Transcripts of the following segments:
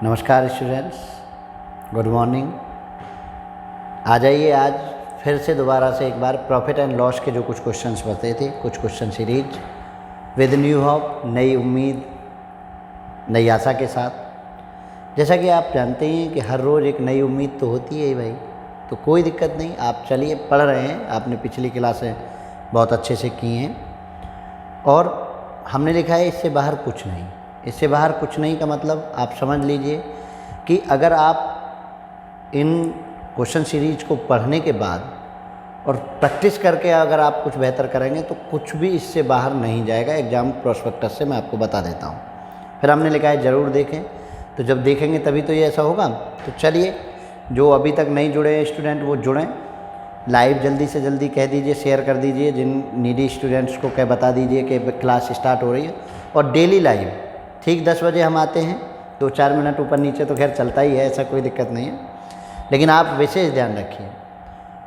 नमस्कार students, good morning. आ जाइए आज फिर से दोबारा से एक बार प्रॉफिट एंड लॉस के जो कुछ क्वेश्चंस बचे थे, कुछ question series with new hope, नई उम्मीद, नई आशा के साथ। जैसा कि आप जानते हैं कि हर रोज़ एक नई उम्मीद तो होती है ही भाई, तो कोई दिक्कत नहीं। आप चलिए, पढ़ रहे हैं, आपने पिछली क्लासें बहुत अच्छे से की हैं और हमने लिखा है इससे बाहर कुछ नहीं। इससे बाहर कुछ नहीं का मतलब आप समझ लीजिए कि अगर आप इन क्वेश्चन सीरीज को पढ़ने के बाद और प्रैक्टिस करके अगर आप कुछ बेहतर करेंगे तो कुछ भी इससे बाहर नहीं जाएगा। एग्ज़ाम प्रोस्पेक्टस से मैं आपको बता देता हूँ। फिर हमने लिखा है ज़रूर देखें, तो जब देखेंगे तभी तो ये ऐसा होगा। तो चलिए, जो अभी तक नहीं जुड़े हैं स्टूडेंट वो जुड़ें। लाइव जल्दी से जल्दी कह दीजिए, शेयर कर दीजिए, जिन नीडी स्टूडेंट्स को कह बता दीजिए कि क्लास स्टार्ट हो रही है। और डेली लाइव ठीक 10 बजे हम आते हैं, 2-4 मिनट ऊपर नीचे तो खैर चलता ही है, ऐसा कोई दिक्कत नहीं है, लेकिन आप विशेष ध्यान रखिए।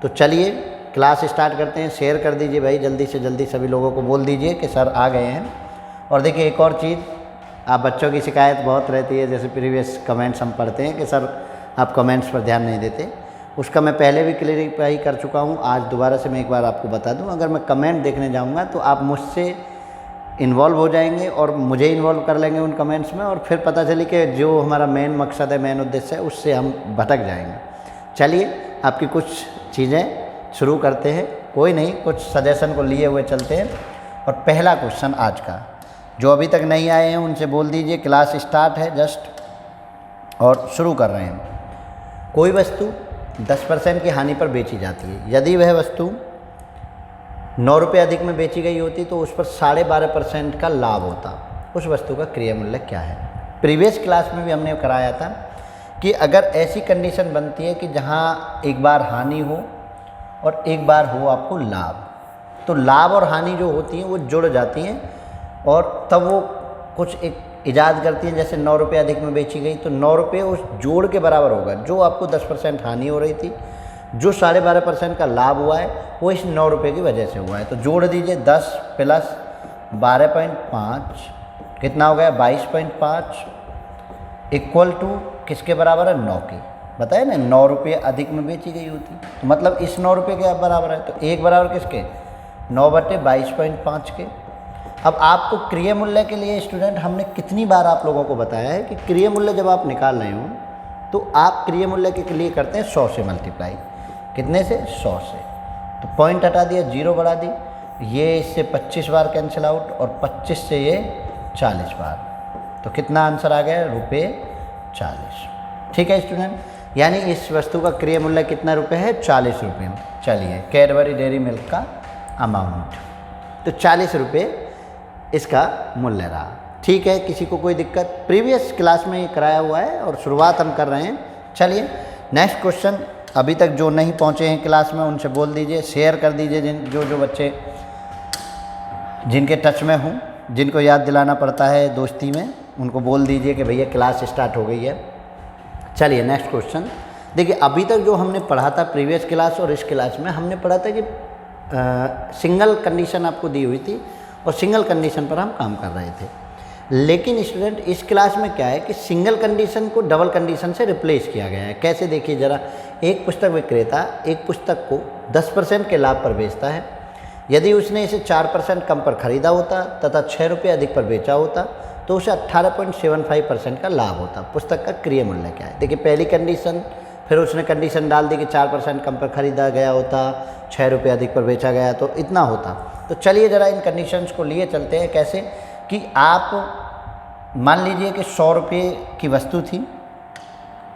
तो चलिए क्लास स्टार्ट करते हैं। शेयर कर दीजिए भाई, जल्दी से जल्दी सभी लोगों को बोल दीजिए कि सर आ गए हैं। और देखिए एक और चीज़, आप बच्चों की शिकायत बहुत रहती है, जैसे प्रीवियस कमेंट्स हम पढ़ते हैं कि सर आप कमेंट्स पर ध्यान नहीं देते। उसका मैं पहले भी क्लियरिफाई कर चुका हूँ, आज दोबारा से मैं एक बार आपको बता दूँ। अगर मैं कमेंट देखने जाऊँगा तो आप मुझसे इन्वॉल्व हो जाएंगे और मुझे इन्वॉल्व कर लेंगे उन कमेंट्स में, और फिर पता चले कि जो हमारा मेन मकसद है, मेन उद्देश्य है, उससे हम भटक जाएंगे। चलिए आपकी कुछ चीज़ें शुरू करते हैं। कोई नहीं, कुछ सजेशन को लिए हुए चलते हैं। और पहला क्वेश्चन आज का, जो अभी तक नहीं आए हैं उनसे बोल दीजिए क्लास स्टार्ट है जस्ट, और शुरू कर रहे हैं। कोई वस्तु 10% की हानि पर बेची जाती है। यदि वह वस्तु 9 रुपये अधिक में बेची गई होती तो उस पर 12.5% का लाभ होता। उस वस्तु का क्रय मूल्य क्या है? प्रीवियस क्लास में भी हमने कराया था कि अगर ऐसी कंडीशन बनती है कि जहाँ एक बार हानि हो और एक बार हो आपको लाभ, तो लाभ और हानि जो होती हैं वो जुड़ जाती हैं और तब वो कुछ एक ईजाद करती हैं। जैसे 9 रुपये अधिक में बेची गई तो 9 रुपये उस जोड़ के बराबर होगा। जो आपको 10% हानि हो रही थी, जो 12.5% का लाभ हुआ है, वो इस 9 रुपये की वजह से हुआ है। तो जोड़ दीजिए, 10 प्लस 12.5 कितना हो गया? 22.5 इक्वल टू किसके बराबर है? 9 के। बताए ना, 9 रुपये अधिक में बेची गई होती तो मतलब इस 9 रुपये के बराबर है। तो एक बराबर किसके? 9/22.5 के। अब आपको क्रय मूल्य के लिए स्टूडेंट हमने कितनी बार आप लोगों को बताया है कि क्रय मूल्य जब आप निकाल रहे हो तो आप क्रय मूल्य के लिए करते हैं 100 से मल्टीप्लाई। कितने से? 100 से। तो पॉइंट हटा दिया, 0 बढ़ा दी, ये इससे 25 बार कैंसिल आउट और 25 से ये 40 बार। तो कितना आंसर आ गया? ₹40। ठीक है स्टूडेंट, यानी इस वस्तु का क्रय मूल्य कितना रुपये है? 40 रुपये। चलिए, कैडबरी डेयरी मिल्क का अमाउंट, तो 40 रुपये इसका मूल्य रहा। ठीक है, किसी को कोई दिक्कत? प्रीवियस क्लास में ये कराया हुआ है और शुरुआत हम कर रहे हैं। चलिए नेक्स्ट क्वेश्चन। अभी तक जो नहीं पहुंचे हैं क्लास में उनसे बोल दीजिए, शेयर कर दीजिए, जो बच्चे जिनके टच में हूँ, जिनको याद दिलाना पड़ता है दोस्ती में, उनको बोल दीजिए कि भैया क्लास स्टार्ट हो गई है। चलिए नेक्स्ट क्वेश्चन। देखिए अभी तक जो हमने पढ़ा था प्रीवियस क्लास और इस क्लास में, हमने पढ़ा था कि सिंगल कंडीशन आपको दी हुई थी और सिंगल कंडीशन पर हम काम कर रहे थे। लेकिन स्टूडेंट इस क्लास में क्या है कि सिंगल कंडीशन को डबल कंडीशन से रिप्लेस किया गया है। कैसे? देखिए ज़रा, एक पुस्तक विक्रेता एक पुस्तक को 10% के लाभ पर बेचता है। यदि उसने इसे 4% कम पर खरीदा होता तथा 6 रुपये अधिक पर बेचा होता तो उसे 18.75% का लाभ होता। पुस्तक का क्रय मूल्य क्या है? देखिए पहली कंडीशन, फिर उसने कंडीशन डाल दी कि 4% कम पर खरीदा गया होता, 6 रुपये अधिक पर बेचा गया तो इतना होता। तो चलिए ज़रा इन कंडीशंस को लिए चलते हैं। कैसे कि आप मान लीजिए कि 100 रुपये की वस्तु थी।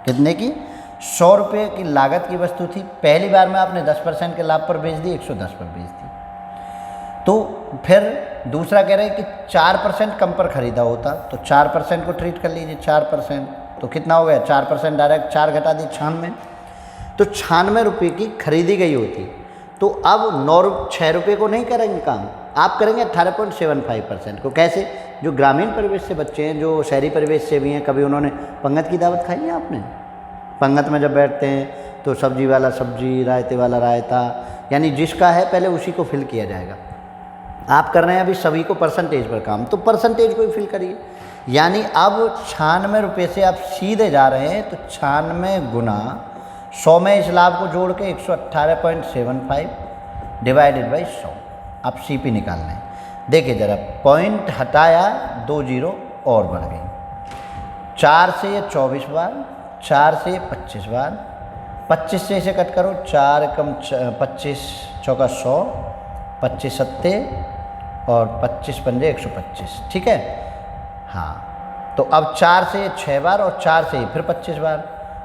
कितने की? 100 रुपये की लागत की वस्तु थी। पहली बार में आपने 10% के लाभ पर बेच दी, 110 पर बेच दी। तो फिर दूसरा कह रहे हैं कि 4% कम पर खरीदा होता, तो 4% को ट्रीट कर लीजिए, 4%। तो कितना हो गया? 4% डायरेक्ट 4 घटा दी, 96। तो 96 रुपये की खरीदी गई होती। तो अब 6 रुपये को नहीं करेंगे काम, आप करेंगे 18.75% को। कैसे? जो ग्रामीण परिवेश से बच्चे हैं, जो शहरी परिवेश से भी हैं, कभी उन्होंने पंगत की दावत खाई है आपने? पंगत में जब बैठते हैं तो सब्जी वाला सब्जी, रायते वाला रायता, यानी जिसका है पहले उसी को फिल किया जाएगा। आप कर रहे हैं अभी सभी को परसेंटेज पर काम, तो परसेंटेज को ही फिल करिए। यानी अब 96 रुपये से आप सीधे जा रहे हैं, तो 96 गुना 100 में इस लाभ को जोड़ के 118.75 डिवाइडेड बाई 100, आप CP निकालना है। देखिए ज़रा, पॉइंट हटाया, 2 जीरो और बढ़ गई। 4 से ये 24 बार, 4 से ये 25 बार, 25 से इसे कट करो, 4 कम 25 चौका 100, 25 सत्ते और 25 पंजे 125, ठीक है। हाँ, तो अब 4 से 6 बार और 4 से फिर 25 बार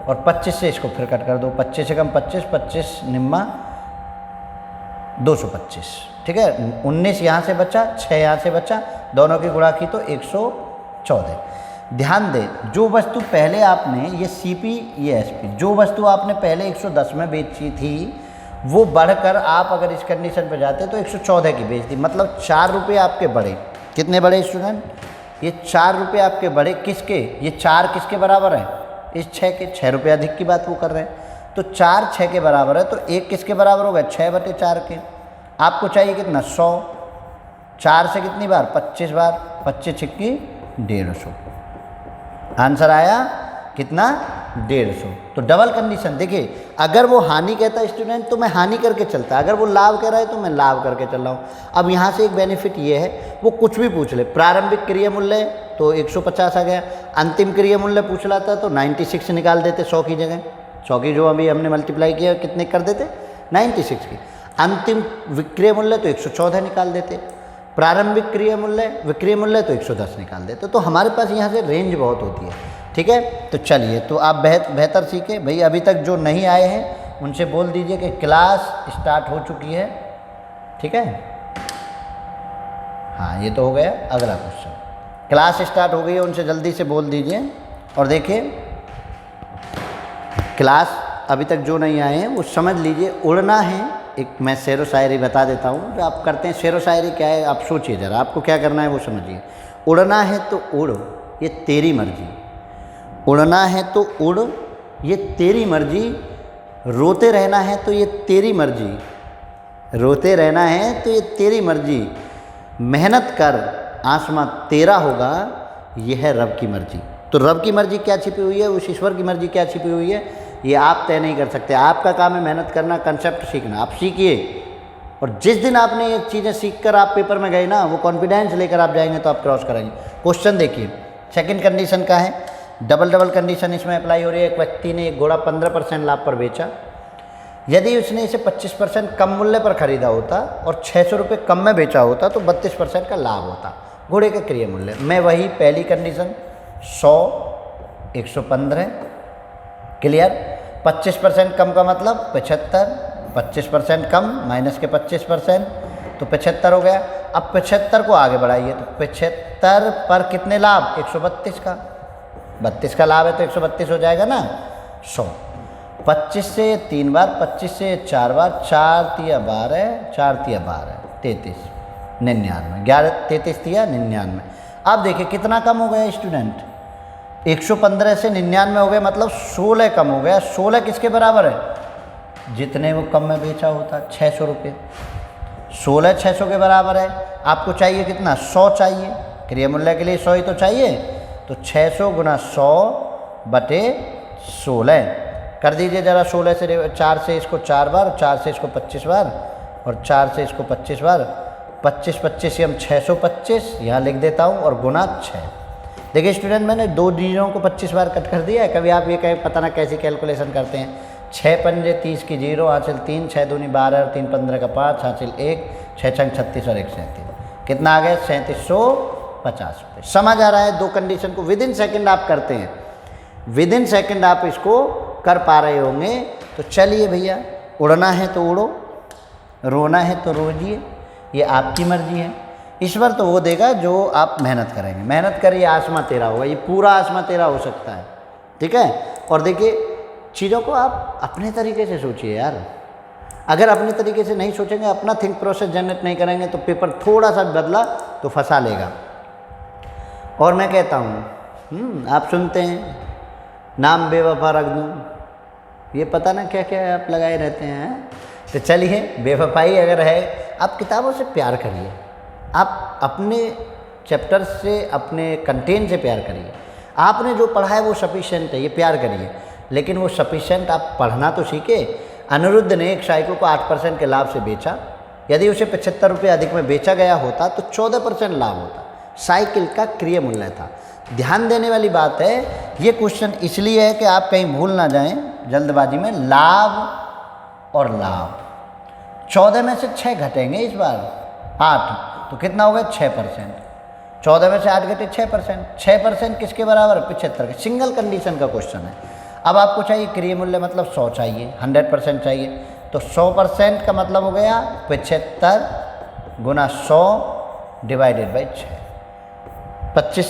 और 25 से इसको फिर कट कर दो, 25 से कम 25, 25 निम्मा 225, ठीक है। 19 यहाँ से बचा, 6 यहाँ से बचा, दोनों की गुणा की तो 114। ध्यान दें, जो वस्तु पहले आपने, ये CP ये SP, जो वस्तु आपने पहले 110 में बेची थी वो बढ़कर आप अगर इस कंडीशन पर जाते तो 114 की बेच दी, मतलब 4 रुपये आपके बढ़े। कितने बढ़े स्टूडेंट? ये 4 रुपये आपके बढ़े। किसके? ये 4 किसके बराबर है? इस 6 के। 6 रुपये अधिक की बात वो कर रहे हैं, तो 4 6 के बराबर है, तो 1 किसके बराबर हो गया? 6/4 के। आपको चाहिए कितना? 100। 4 से कितनी बार? 25 बार, 25 छिक्की 150। आंसर आया कितना? 150। तो डबल कंडीशन। देखिए, अगर वो हानि कहता है स्टूडेंट तो मैं हानि करके चलता, अगर वो लाभ कह रहा है तो मैं लाभ करके चल रहा हूँ। अब यहाँ से एक बेनिफिट ये है, वो कुछ भी पूछ ले, प्रारंभिक क्रिया मूल्य तो 150 आ गया, अंतिम क्रिया मूल्य पूछ लाता तो 96 निकाल देते 100 की जगह। 100 की जो अभी हमने मल्टीप्लाई किया कितने कर देते? 96 की। अंतिम विक्रय मूल्य तो 114 निकाल देते, प्रारंभिक क्रिया मूल्य विक्रय मूल्य तो 110 निकाल देते। तो हमारे पास यहाँ से रेंज बहुत होती है, ठीक है। तो चलिए, तो आप बेहतर सीखे भाई। अभी तक जो नहीं आए हैं उनसे बोल दीजिए कि क्लास स्टार्ट हो चुकी है, ठीक है। हाँ, ये तो हो गया। अगला क्वेश्चन, क्लास स्टार्ट हो गई है, उनसे जल्दी से बोल दीजिए। और देखिए, क्लास अभी तक जो नहीं आए हैं वो समझ लीजिए, उड़ना है। एक मैं शेरो शायरी बता देता हूँ जो आप करते हैं। शेरो शायरी क्या है आप सोचिए ज़रा, आपको क्या करना है वो समझिए। उड़ना है तो उड़, ये तेरी मर्जी। उड़ना है तो उड़, ये तेरी मर्जी। रोते रहना है तो ये तेरी मर्जी। रोते रहना है तो ये तेरी मर्जी। मेहनत कर, आसमां तेरा होगा, यह है रब की मर्जी। तो रब की मर्जी क्या छिपी हुई है, उस ईश्वर की मर्जी क्या छिपी हुई है, ये आप तय नहीं कर सकते। आपका काम है मेहनत करना, कंसेप्ट सीखना। आप सीखिए, और जिस दिन आपने ये चीज़ें सीख कर आप पेपर में गए ना, वो कॉन्फिडेंस लेकर आप जाएंगे तो आप क्रॉस करेंगे। क्वेश्चन देखिए, सेकंड कंडीशन का है, डबल कंडीशन इसमें अप्लाई हो रही है। एक व्यक्ति ने एक घोड़ा 15% लाभ पर बेचा। यदि उसने इसे 25% कम मूल्य पर खरीदा होता और 600 रुपये कम में बेचा होता तो 32% का लाभ होता घोड़े के क्रय मूल्य में। वही पहली कंडीशन 100 115 क्लियर। 25% कम का मतलब 75, 25% कम माइनस के 25% तो 75 हो गया। अब 75 को आगे बढ़ाइए तो 75 पर कितने लाभ? 132 का। 32 का लाभ है तो 132 हो जाएगा ना 100। 25 से 3 बार, 25 से 4 बार, 4 तिया 12, 4 तिया 12, 33, 99, 11 33 तिया 99। अब देखिए कितना कम हो गया स्टूडेंट? 115 से 99 हो गया, मतलब 16 कम हो गया। 16 किसके बराबर है? जितने वो कम में बेचा होता, 600 रुपये। 16 600 के बराबर है। आपको चाहिए कितना? 100 चाहिए। क्रिया मूल्य के लिए 100 ही तो चाहिए, तो 600 गुना 100 बटे 16 कर दीजिए ज़रा। 16 से 4 से इसको 4 बार, 4 से इसको 25 बार और 4 से इसको 25 बार। 25 25 हम 625 यहाँ लिख देता हूँ और गुना 6। देखिए स्टूडेंट, मैंने 2 डिजिटों को 25 बार कट कर दिया है। कभी आप ये कहें पता ना कैसी कैलकुलेशन करते हैं। 6 पंजे 30 की 0 हासिल 3, 6 दूनी 12 और 3 15 का 5 हासिल 1, 6 छंग 36 और 1 37। कितना आ गया? 3750 रुपये। समझ आ रहा है? 2 कंडीशन को विद इन सेकेंड आप करते हैं, विद इन सेकेंड आप इसको कर पा रहे होंगे। तो चलिए भैया, उड़ना है तो उड़ो, रोना है तो रोजिए, ये आपकी मर्जी है। ईश्वर तो वो देगा जो आप मेहनत करेंगे। मेहनत करिए, आसमां तेरा होगा। ये पूरा आसमां तेरा हो सकता है, ठीक है। और देखिए, चीज़ों को आप अपने तरीके से सोचिए यार। अगर अपने तरीके से नहीं सोचेंगे, अपना थिंक प्रोसेस जनरेट नहीं करेंगे तो पेपर थोड़ा सा बदला तो फंसा लेगा। और मैं कहता हूँ, आप सुनते हैं नाम बेवफा रख दूँ, ये पता ना क्या क्या आप लगाए रहते हैं। तो चलिए, बेवफाई अगर है, आप किताबों से प्यार करिए। आप अपने चैप्टर से, अपने कंटेंट से प्यार करिए। आपने जो पढ़ा है वो सफिशिएंट है, ये प्यार करिए, लेकिन वो सफिशिएंट आप पढ़ना तो सीखे। अनिरुद्ध ने एक साइकिल को 8% के लाभ से बेचा। यदि उसे 75 रुपये अधिक में बेचा गया होता तो 14% लाभ होता। साइकिल का क्रय मूल्य था। ध्यान देने वाली बात है, ये क्वेश्चन इसलिए है कि आप कहीं भूल ना जाएं जल्दबाजी में। लाभ और लाभ 14 में से 6 घटेंगे इस बार, 8, तो कितना हो गया 6%। 14 में से 8 घटे 6%। 6% किसके बराबर? 75 के। सिंगल कंडीशन का क्वेश्चन है। अब आपको चाहिए क्रय मूल्य, मतलब 100 चाहिए, 100% चाहिए, तो 100% का मतलब हो गया 75 गुना 100 डिवाइडेड बाई 6। 25,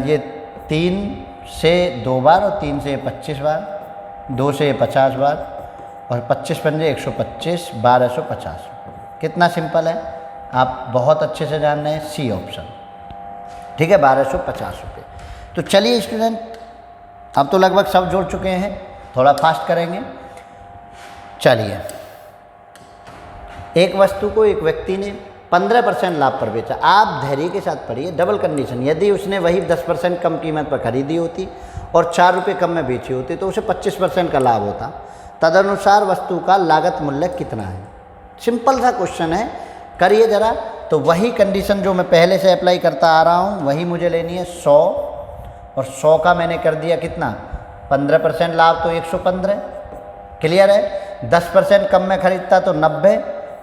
ये 3 से 2 बार और 3 से 25 बार, 2 से 50 बार, और 25 पंजे 125, 1250। कितना सिंपल है, आप बहुत अच्छे से जान रहे हैं, सी ऑप्शन। ठीक है, 1250 रुपये। तो चलिए स्टूडेंट, अब तो लगभग सब जोड़ चुके हैं, थोड़ा फास्ट करेंगे। चलिए, एक वस्तु को एक व्यक्ति ने 15% लाभ पर बेचा। आप धैर्य के साथ पढ़िए, डबल कंडीशन। यदि उसने वही 10% कम कीमत पर खरीदी होती और 4 रुपये कम में बेची होती तो उसे 25% का लाभ होता। तदनुसार वस्तु का लागत मूल्य कितना है? सिंपल सा क्वेश्चन है, करिए ज़रा। तो वही कंडीशन जो मैं पहले से अप्लाई करता आ रहा हूँ वही मुझे लेनी है, 100, और 100 का मैंने कर दिया कितना, 15% लाभ तो 115। क्लियर है? 10% कम में खरीदता तो 90,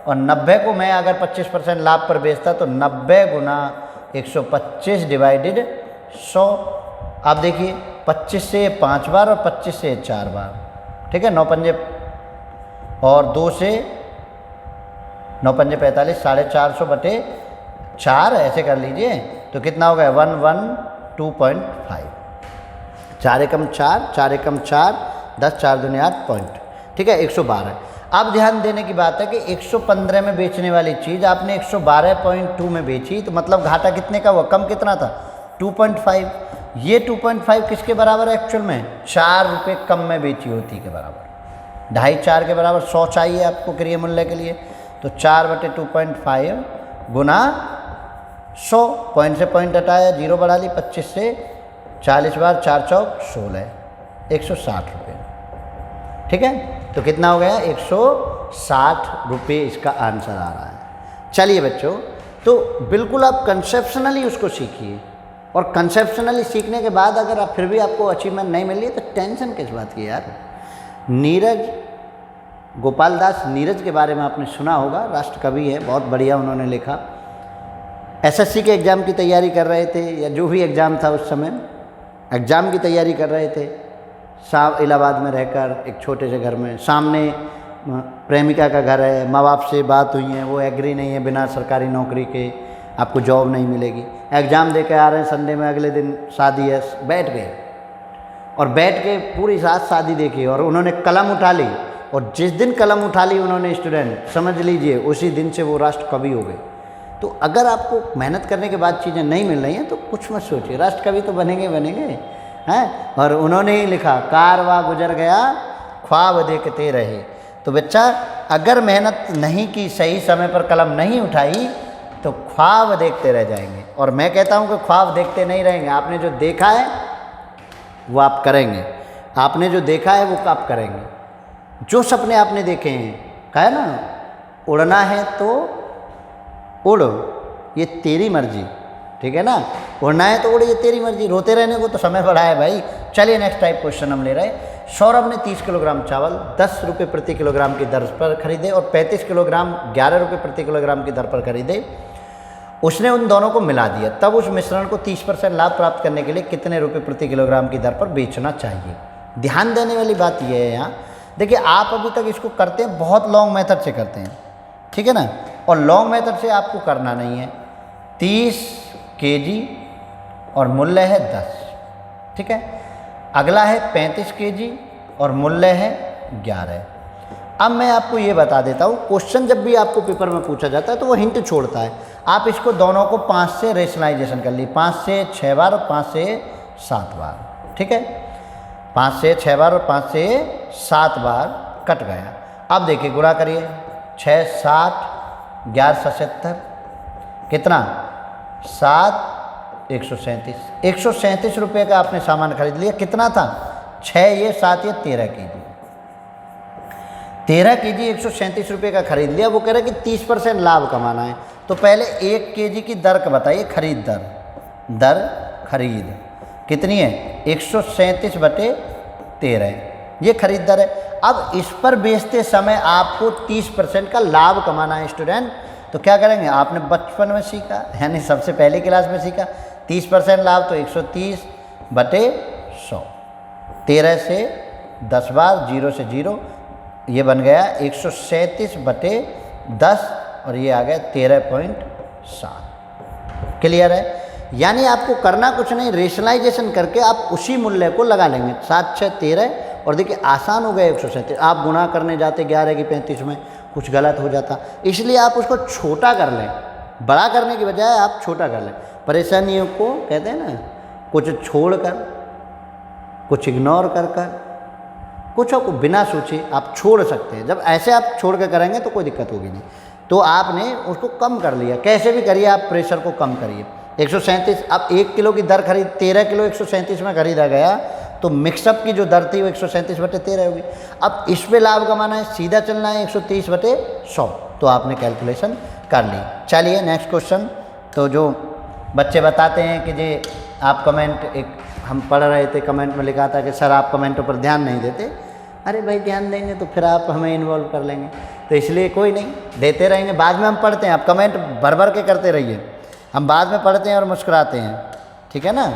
और 90 को मैं अगर 25% लाभ पर बेचता तो 90 गुना 125 डिवाइडेड 100। आप देखिए, 25 से 5 बार और 25 से 4 बार, ठीक है, 9 पंजे और 2 से 9 पंजे 45, 450 बटे 4, ऐसे कर लीजिए तो कितना हो गया 112.5। 4 एकम 4, 4 एकम 4, 10, 4 दूनी 8 पॉइंट, ठीक है, 112। अब ध्यान देने की बात है कि 115 में बेचने वाली चीज़ आपने 112.2 में बेची, तो मतलब घाटा कितने का हुआ, कम कितना था, 2.5। ये 2.5 किसके बराबर है एक्चुअल में, 4 रुपये कम में बेची होती के बराबर। 2.5 4 के बराबर 100 चाहिए आपको क्रय मूल्य के लिए, तो 4 बटे 2.5 गुना 100, पॉइंट से पॉइंट हटाया, 0 बढ़ा ली, 25 से 40 बार, 4 चौक 16, 160 रुपये। ठीक है, तो कितना हो गया, 160 रुपये इसका आंसर आ रहा है। चलिए बच्चों, तो बिल्कुल आप कंसेप्शनली उसको सीखिए, और कंसेप्शनली सीखने के बाद अगर आप फिर भी आपको अचीवमेंट नहीं मिल रही है तो टेंशन किस बात की यार। नीरज गोपाल दास नीरज के बारे में आपने सुना होगा, राष्ट्र कवि है, बहुत बढ़िया उन्होंने लिखा। एसएससी के एग्ज़ाम की तैयारी कर रहे थे, या जो भी एग्ज़ाम था उस समय एग्ज़ाम की तैयारी कर रहे थे, इलाहाबाद में रहकर एक छोटे से घर में। सामने प्रेमिका का घर है, माँ बाप से बात हुई है, वो एग्री नहीं है, बिना सरकारी नौकरी के आपको जॉब नहीं मिलेगी। एग्ज़ाम दे के आ रहे हैं संडे में, अगले दिन शादी है, बैठ गए और बैठ के पूरी रात शादी देखी, और उन्होंने कलम उठा ली, और जिस दिन कलम उठा ली उन्होंने स्टूडेंट, समझ लीजिए उसी दिन से वो राष्ट्र कवि हो गए। तो अगर आपको मेहनत करने के बाद चीज़ें नहीं मिल रही हैं तो कुछ मत सोचिए, राष्ट्र कवि तो बनेंगे हैं। और उन्होंने ही लिखा, कारवां गुजर गया ख्वाब देखते रहे। तो बच्चा, अगर मेहनत नहीं की, सही समय पर कलम नहीं उठाई तो ख्वाब देखते रह जाएंगे। और मैं कहता हूँ कि ख्वाब देखते नहीं रहेंगे, आपने जो देखा है वो आप करेंगे, आपने जो देखा है वो आप करेंगे। जो सपने आपने देखे हैं, कहा ना, उड़ना है तो उड़, ये तेरी मर्जी, ठीक है ना, उड़ना है तो उड़, ये तेरी मर्जी, रोते रहने को तो समय बढ़ा है भाई। चलिए नेक्स्ट टाइप क्वेश्चन हम ले रहे हैं। सौरभ ने 30 किलोग्राम चावल 10 रुपये प्रति किलोग्राम की दर पर खरीदे और 35 किलोग्राम 11 रुपये प्रति किलोग्राम की दर पर खरीदे। उसने उन दोनों को मिला दिया, तब उस मिश्रण को 30% लाभ प्राप्त करने के लिए कितने रुपये प्रति किलोग्राम की दर पर बेचना चाहिए। ध्यान देने वाली बात यह है, यहाँ देखिए, आप अभी तक इसको करते हैं, बहुत लॉन्ग मेथड से करते हैं, ठीक है ना, और लॉन्ग मेथड से आपको करना नहीं है। 30 केजी और मूल्य है 10, ठीक है। अगला है 35 केजी और मूल्य है 11। अब मैं आपको ये बता देता हूँ, क्वेश्चन जब भी आपको पेपर में पूछा जाता है तो वो हिंट छोड़ता है। आप इसको दोनों को 5 से रेशनलाइजेशन कर ली, 5 से 6 बार और 5 से 7 बार, ठीक है। 5 से 6 बार और 5 से 7 बार कट गया। अब देखिए, गुणा करिए, 6 60, 11 77, कितना 7 137 रुपये का आपने सामान खरीद लिया। कितना था? 6 ये 7 ये 13 के जी। 13 के जी 137 रुपये का खरीद लिया। वो कह रहा है कि 30% लाभ कमाना है। तो पहले 1 के जी की दर का बताइए, खरीद दर खरीद कितनी है? 137 बटे 13, ये खरीद दर है। अब इस पर बेचते समय आपको 30% का लाभ कमाना है स्टूडेंट। तो क्या करेंगे? आपने बचपन में सीखा, यानी सबसे पहले क्लास में सीखा, 30% लाभ तो 130 बटे 100, 13 से 10 बार, 0 से 0, ये बन गया 137 बटे 10 और ये आ गया 13.7। क्लियर है? यानी आपको करना कुछ नहीं, रेशनलाइजेशन करके आप उसी मूल्य को लगा लेंगे। 7 6 13 और देखिए आसान हो गया 137। आप गुणा करने जाते 11 की 35 में, कुछ गलत हो जाता, इसलिए आप उसको छोटा कर लें। बड़ा करने की बजाय आप छोटा कर लें। परेशानियों को कहते हैं ना, कुछ छोड़कर, कुछ इग्नोर कर कुछ को बिना सोचे आप छोड़ सकते हैं। जब ऐसे आप छोड़ कर करेंगे तो कोई दिक्कत होगी नहीं। तो आपने उसको कम कर लिया, कैसे भी करिए आप प्रेशर को कम करिए। 137, अब 1 किलो की दर खरीद, 13 किलो 137 में खरीदा गया, तो मिक्सअप की जो दर थी वो 137 बटे 13 होगी। अब इस पे लाभ कमाना है, सीधा चलना है 130 बटे 100। तो आपने कैलकुलेशन कर ली। चलिए नेक्स्ट क्वेश्चन। तो जो बच्चे बताते हैं कि जी आप कमेंट, एक हम पढ़ रहे थे, कमेंट में लिखा था कि सर आप कमेंटों पर ध्यान नहीं देते। अरे भाई ध्यान देंगे तो फिर आप हमें इन्वॉल्व कर लेंगे, तो इसलिए कोई नहीं, देते रहेंगे। बाद में हम पढ़ते हैं, आप कमेंट भर भर के करते रहिए, हम बाद में पढ़ते हैं और मुस्कुराते हैं, ठीक है ना?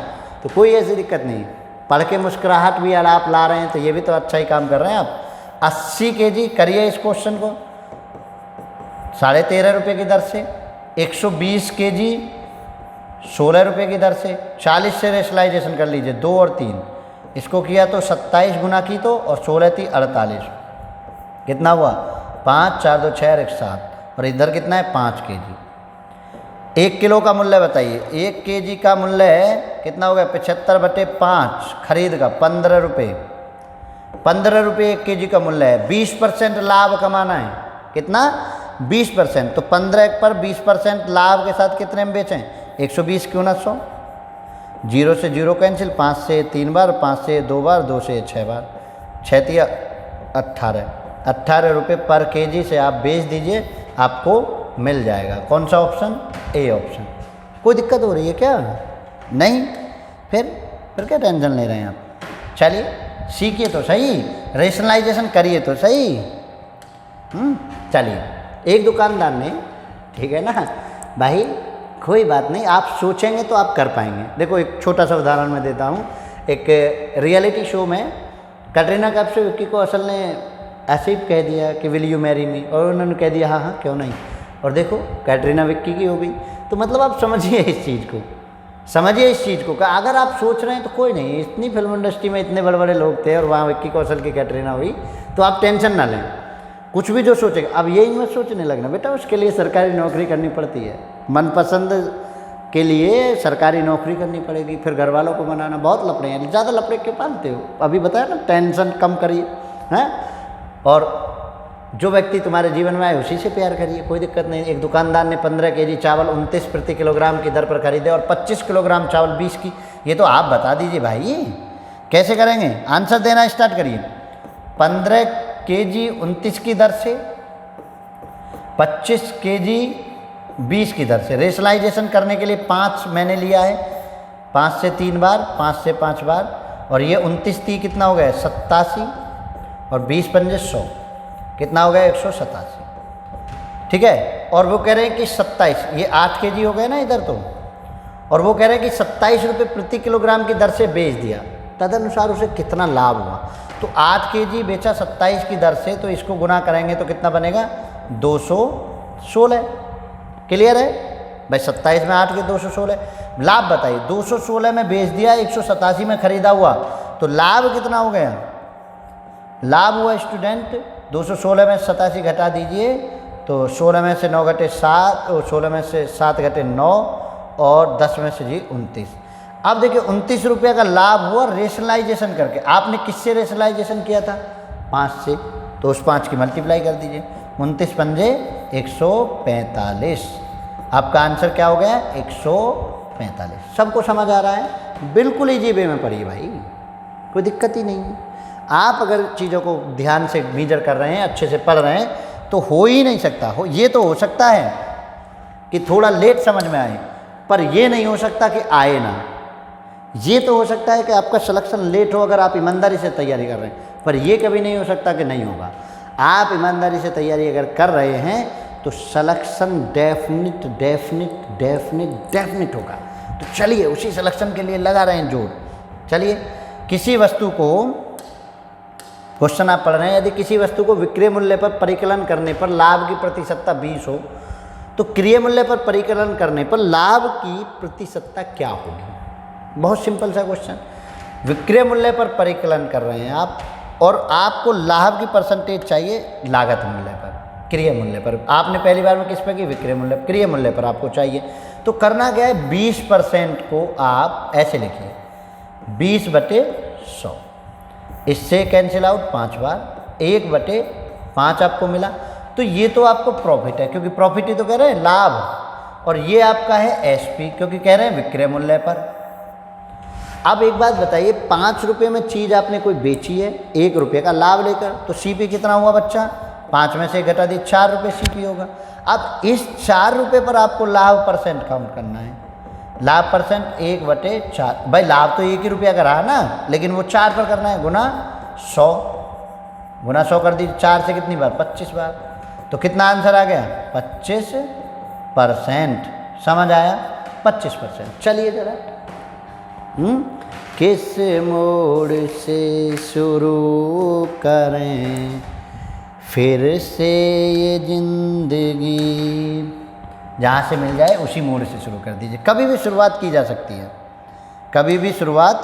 तो कोई ऐसी दिक्कत नहीं, पढ़ के मुस्कुराहट भी अगर आप ला रहे हैं तो ये भी तो अच्छा ही काम कर रहे हैं आप। 80 केजी करिए इस क्वेश्चन को 13.5 रुपये की दर से, 120 केजी 16 रुपये की दर से, 40 से रेशनलाइजेशन कर लीजिए, 2 और 3, इसको किया तो 27 गुना की तो, और 16 थी 48, कितना हुआ? 5 4 2 6 और 1 7, और इधर कितना है? 5 केजी। 1 किलो का मूल्य बताइए। 1 केजी का मूल्य है कितना हो गया? 75 बटे 5 खरीद का 15 रुपये। 15 रुपये 1 केजी का मूल्य है। 20% लाभ कमाना है। कितना? 20%। तो 15 पर 20% लाभ के साथ कितने में बेचें? 120 क्यों ना 100, 0 से 0 कैंसिल, 5 से 3 बार, 5 से 2 बार, 2 से 6 बार, 6 तिया 18 रुपये पर केजी से आप बेच दीजिए, आपको मिल जाएगा। कौन सा ऑप्शन? A option. कोई दिक्कत हो रही है क्या? नहीं? फिर क्या टेंशन ले रहे हैं आप? चलिए सीखिए तो सही, रेशनलाइजेशन करिए तो सही। चलिए, एक दुकानदार ने, ठीक है ना भाई, कोई बात नहीं, आप सोचेंगे तो आप कर पाएंगे। देखो एक छोटा सा उदाहरण मैं देता हूँ। एक रियलिटी शो में कैटरीना कैफ से विक्की को असल ने ऐसे ही कह दिया कि विल यू मैरी मी, और उन्होंने कह दिया हाँ हाँ क्यों नहीं, और देखो कैटरीना विक्की की हो गई। तो मतलब आप समझिए इस चीज़ को, समझिए इस चीज़ को कि अगर आप सोच रहे हैं तो कोई नहीं, इतनी फिल्म इंडस्ट्री में इतने बड़े बड़े लोग थे और वहाँ विक्की कौशल की कैटरीना हुई, तो आप टेंशन ना लें। कुछ भी जो सोचेगा, अब यही मत सोचने लगना बेटा, उसके लिए सरकारी नौकरी करनी पड़ती है, मनपसंद के लिए सरकारी नौकरी करनी पड़ेगी, फिर घर वालों को मनाना, बहुत लफड़े हैं। ज़्यादा लफड़े क्यों पालते हो? अभी बताया ना, टेंशन कम करिए, हैं? और जो व्यक्ति तुम्हारे जीवन में आए उसी से प्यार करिए, कोई दिक्कत नहीं। एक दुकानदार ने 15 केजी चावल 29 प्रति किलोग्राम की दर पर खरीदे और 25 किलोग्राम चावल 20 की। ये तो आप बता दीजिए भाई, कैसे करेंगे? आंसर देना स्टार्ट करिए। 15 केजी 29 की दर से, 25 केजी 20 की दर से। रेशनलाइजेशन करने के लिए 5 मैंने लिया है, 5 से 3 बार, 5 से 5 बार, और ये 29 थी, कितना हो गया? 87, और 20 पंजे 100, कितना हो गया? 187, ठीक है। और वो कह रहे हैं कि 27, ये 8 केजी हो गए ना इधर तो, और वो कह रहे हैं कि 27 रुपये प्रति किलोग्राम की दर से बेच दिया, तदनुसार उसे कितना लाभ हुआ? तो 8 केजी बेचा 27 की दर से, तो इसको गुना करेंगे तो कितना बनेगा? 216। क्लियर है भाई? 27 में 8 के 216। लाभ बताइए, 216 में बेच दिया, 187 में खरीदा हुआ, तो लाभ कितना हो गया? लाभ हुआ स्टूडेंट 216 में 87 घटा दीजिए, तो 16 में से 9 घटे 7, और 16 में से 7 घटे 9, और 10 में से जी 29। अब देखिए 29 रुपये का लाभ हुआ रेशनलाइजेशन करके। आपने किससे रेशनलाइजेशन किया था? 5 से, तो उस 5 की मल्टीप्लाई कर दीजिए। 29 पंजे 145, आपका आंसर क्या हो गया? 145। सबको समझ आ रहा है? बिल्कुल ईजी वे में पढ़िए भाई, कोई दिक्कत ही नहीं है। आप अगर चीज़ों को ध्यान से मेजर कर रहे हैं, अच्छे से पढ़ रहे हैं, तो हो ही नहीं सकता। ये तो हो सकता है कि थोड़ा लेट समझ में आए, पर ये नहीं हो सकता कि आए ना। ये तो हो सकता है कि आपका सिलेक्शन लेट हो अगर आप ईमानदारी से तैयारी कर रहे हैं, पर ये कभी नहीं हो सकता कि नहीं होगा। आप ईमानदारी से तैयारी अगर कर रहे हैं तो सिलेक्शन डेफिनेट होगा। तो चलिए उसी सिलेक्शन के लिए लगा रहे हैं जोर। चलिए, किसी वस्तु को, क्वेश्चन आप पढ़ रहे हैं, यदि किसी वस्तु को विक्रय मूल्य पर परिकलन करने पर लाभ की प्रतिशतता 20 हो, तो क्रय मूल्य पर परिकलन करने पर लाभ की प्रतिशतता क्या होगी? बहुत सिंपल सा क्वेश्चन। विक्रय मूल्य पर परिकलन कर रहे हैं आप, और आपको लाभ की परसेंटेज चाहिए लागत मूल्य पर, क्रय मूल्य पर। आपने पहली बार में किस पर की? विक्रय मूल्य, क्रय मूल्य पर आपको चाहिए। तो करना क्या है? 20% को आप ऐसे लिखिए, 20/100। इससे कैंसिल आउट 5 बार, 1/5 आपको मिला। तो ये तो आपको प्रॉफिट है, क्योंकि प्रॉफिट ही तो कह रहे हैं, लाभ। और ये आपका है एसपी, क्योंकि कह रहे हैं विक्रय मूल्य पर। अब एक बात बताइए, 5 रुपये में चीज़ आपने कोई बेची है 1 रुपये का लाभ लेकर, तो सीपी कितना हुआ बच्चा? 5 में से घटा दी, 4 रुपये सीपी होगा। अब इस 4 रुपये पर आपको लाभ परसेंट काउंट करना है। लाभ परसेंट 1/4। भाई लाभ तो 1 ही रुपया का रहा ना, लेकिन वो 4 पर करना है, गुना 100। गुना 100 कर दीजिए, 4 से कितनी बार? 25 बार। तो कितना आंसर आ गया? 25%। समझ आया? 25%। चलिए जरा, किस मोड़ से शुरू करें फिर से ये जिंदगी, जहाँ से मिल जाए उसी मोड़ से शुरू कर दीजिए। कभी भी शुरुआत की जा सकती है, कभी भी शुरुआत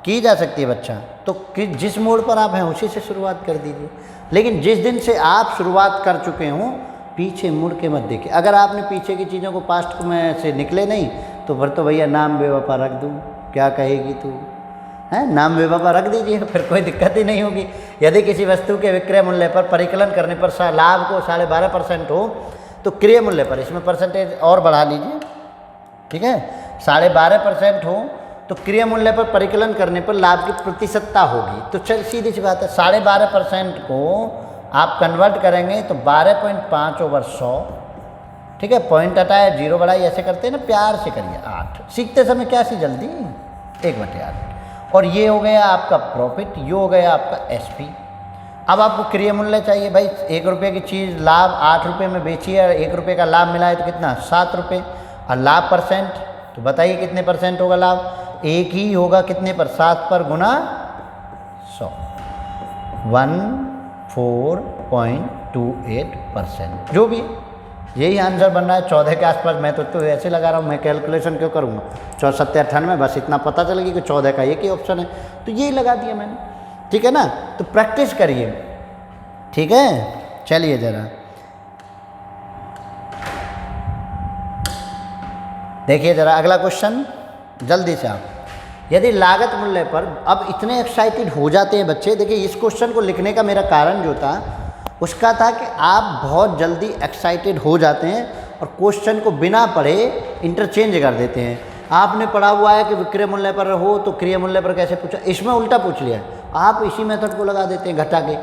की जा सकती है बच्चा। तो जिस मोड़ पर आप हैं उसी से शुरुआत कर दीजिए, लेकिन जिस दिन से आप शुरुआत कर चुके हों पीछे मुड़ के मत देखिए। अगर आपने पीछे की चीज़ों को पास्ट में से निकले नहीं, तो फिर तो भैया नाम बेवफा रख दूँ, क्या कहेगी तू, है? नाम बेवफा रख दीजिए, फिर कोई दिक्कत ही नहीं होगी। यदि किसी वस्तु के विक्रय मूल्य पर परिकलन करने पर लाभ को 12.5% हो, तो क्रय मूल्य पर, इसमें परसेंटेज और बढ़ा लीजिए, ठीक है, 12.5% हो, तो क्रय मूल्य पर परिकलन करने पर लाभ की प्रतिशतता होगी। तो चल सीधी सी बात है, 12.5% को आप कन्वर्ट करेंगे तो 12.5/100, ठीक है। पॉइंट हटाया, 0 बढ़ाई, ऐसे करते हैं ना, प्यार से करिए। 8 सीखते समय क्या सी जल्दी, 1/8। और ये हो गया आपका प्रॉफिट, ये हो गया आपका एसपी। अब आपको क्रय मूल्य चाहिए। भाई 1 रुपये की चीज़ लाभ 8 रुपये में बेची है, 1 रुपये का लाभ मिला है, तो कितना? 7 रुपये। और लाभ परसेंट, तो बताइए कितने परसेंट होगा लाभ? 1 ही होगा। कितने पर? 7 पर गुना 100, 14.28%। जो भी यही आंसर बन रहा है 14 के आसपास। मैं तो ऐसे लगा रहा हूँ, मैं कैलकुलेशन क्यों करूँगा? 7498, बस इतना पता चलेगी कि 14 का एक ही ऑप्शन है, तो यही लगा दिया मैंने, ठीक है ना। तो प्रैक्टिस करिए, ठीक है। चलिए जरा देखिए जरा अगला क्वेश्चन जल्दी से आप। यदि लागत मूल्य पर, अब इतने एक्साइटेड हो जाते हैं बच्चे। देखिए इस क्वेश्चन को लिखने का मेरा कारण जो था उसका था कि आप बहुत जल्दी एक्साइटेड हो जाते हैं और क्वेश्चन को बिना पढ़े इंटरचेंज कर देते हैं। आपने पढ़ा हुआ है कि विक्रय मूल्य पर हो तो क्रय मूल्य पर कैसे पूछा, इसमें उल्टा पूछ लिया, आप इसी मेथड को लगा देते हैं घटा के।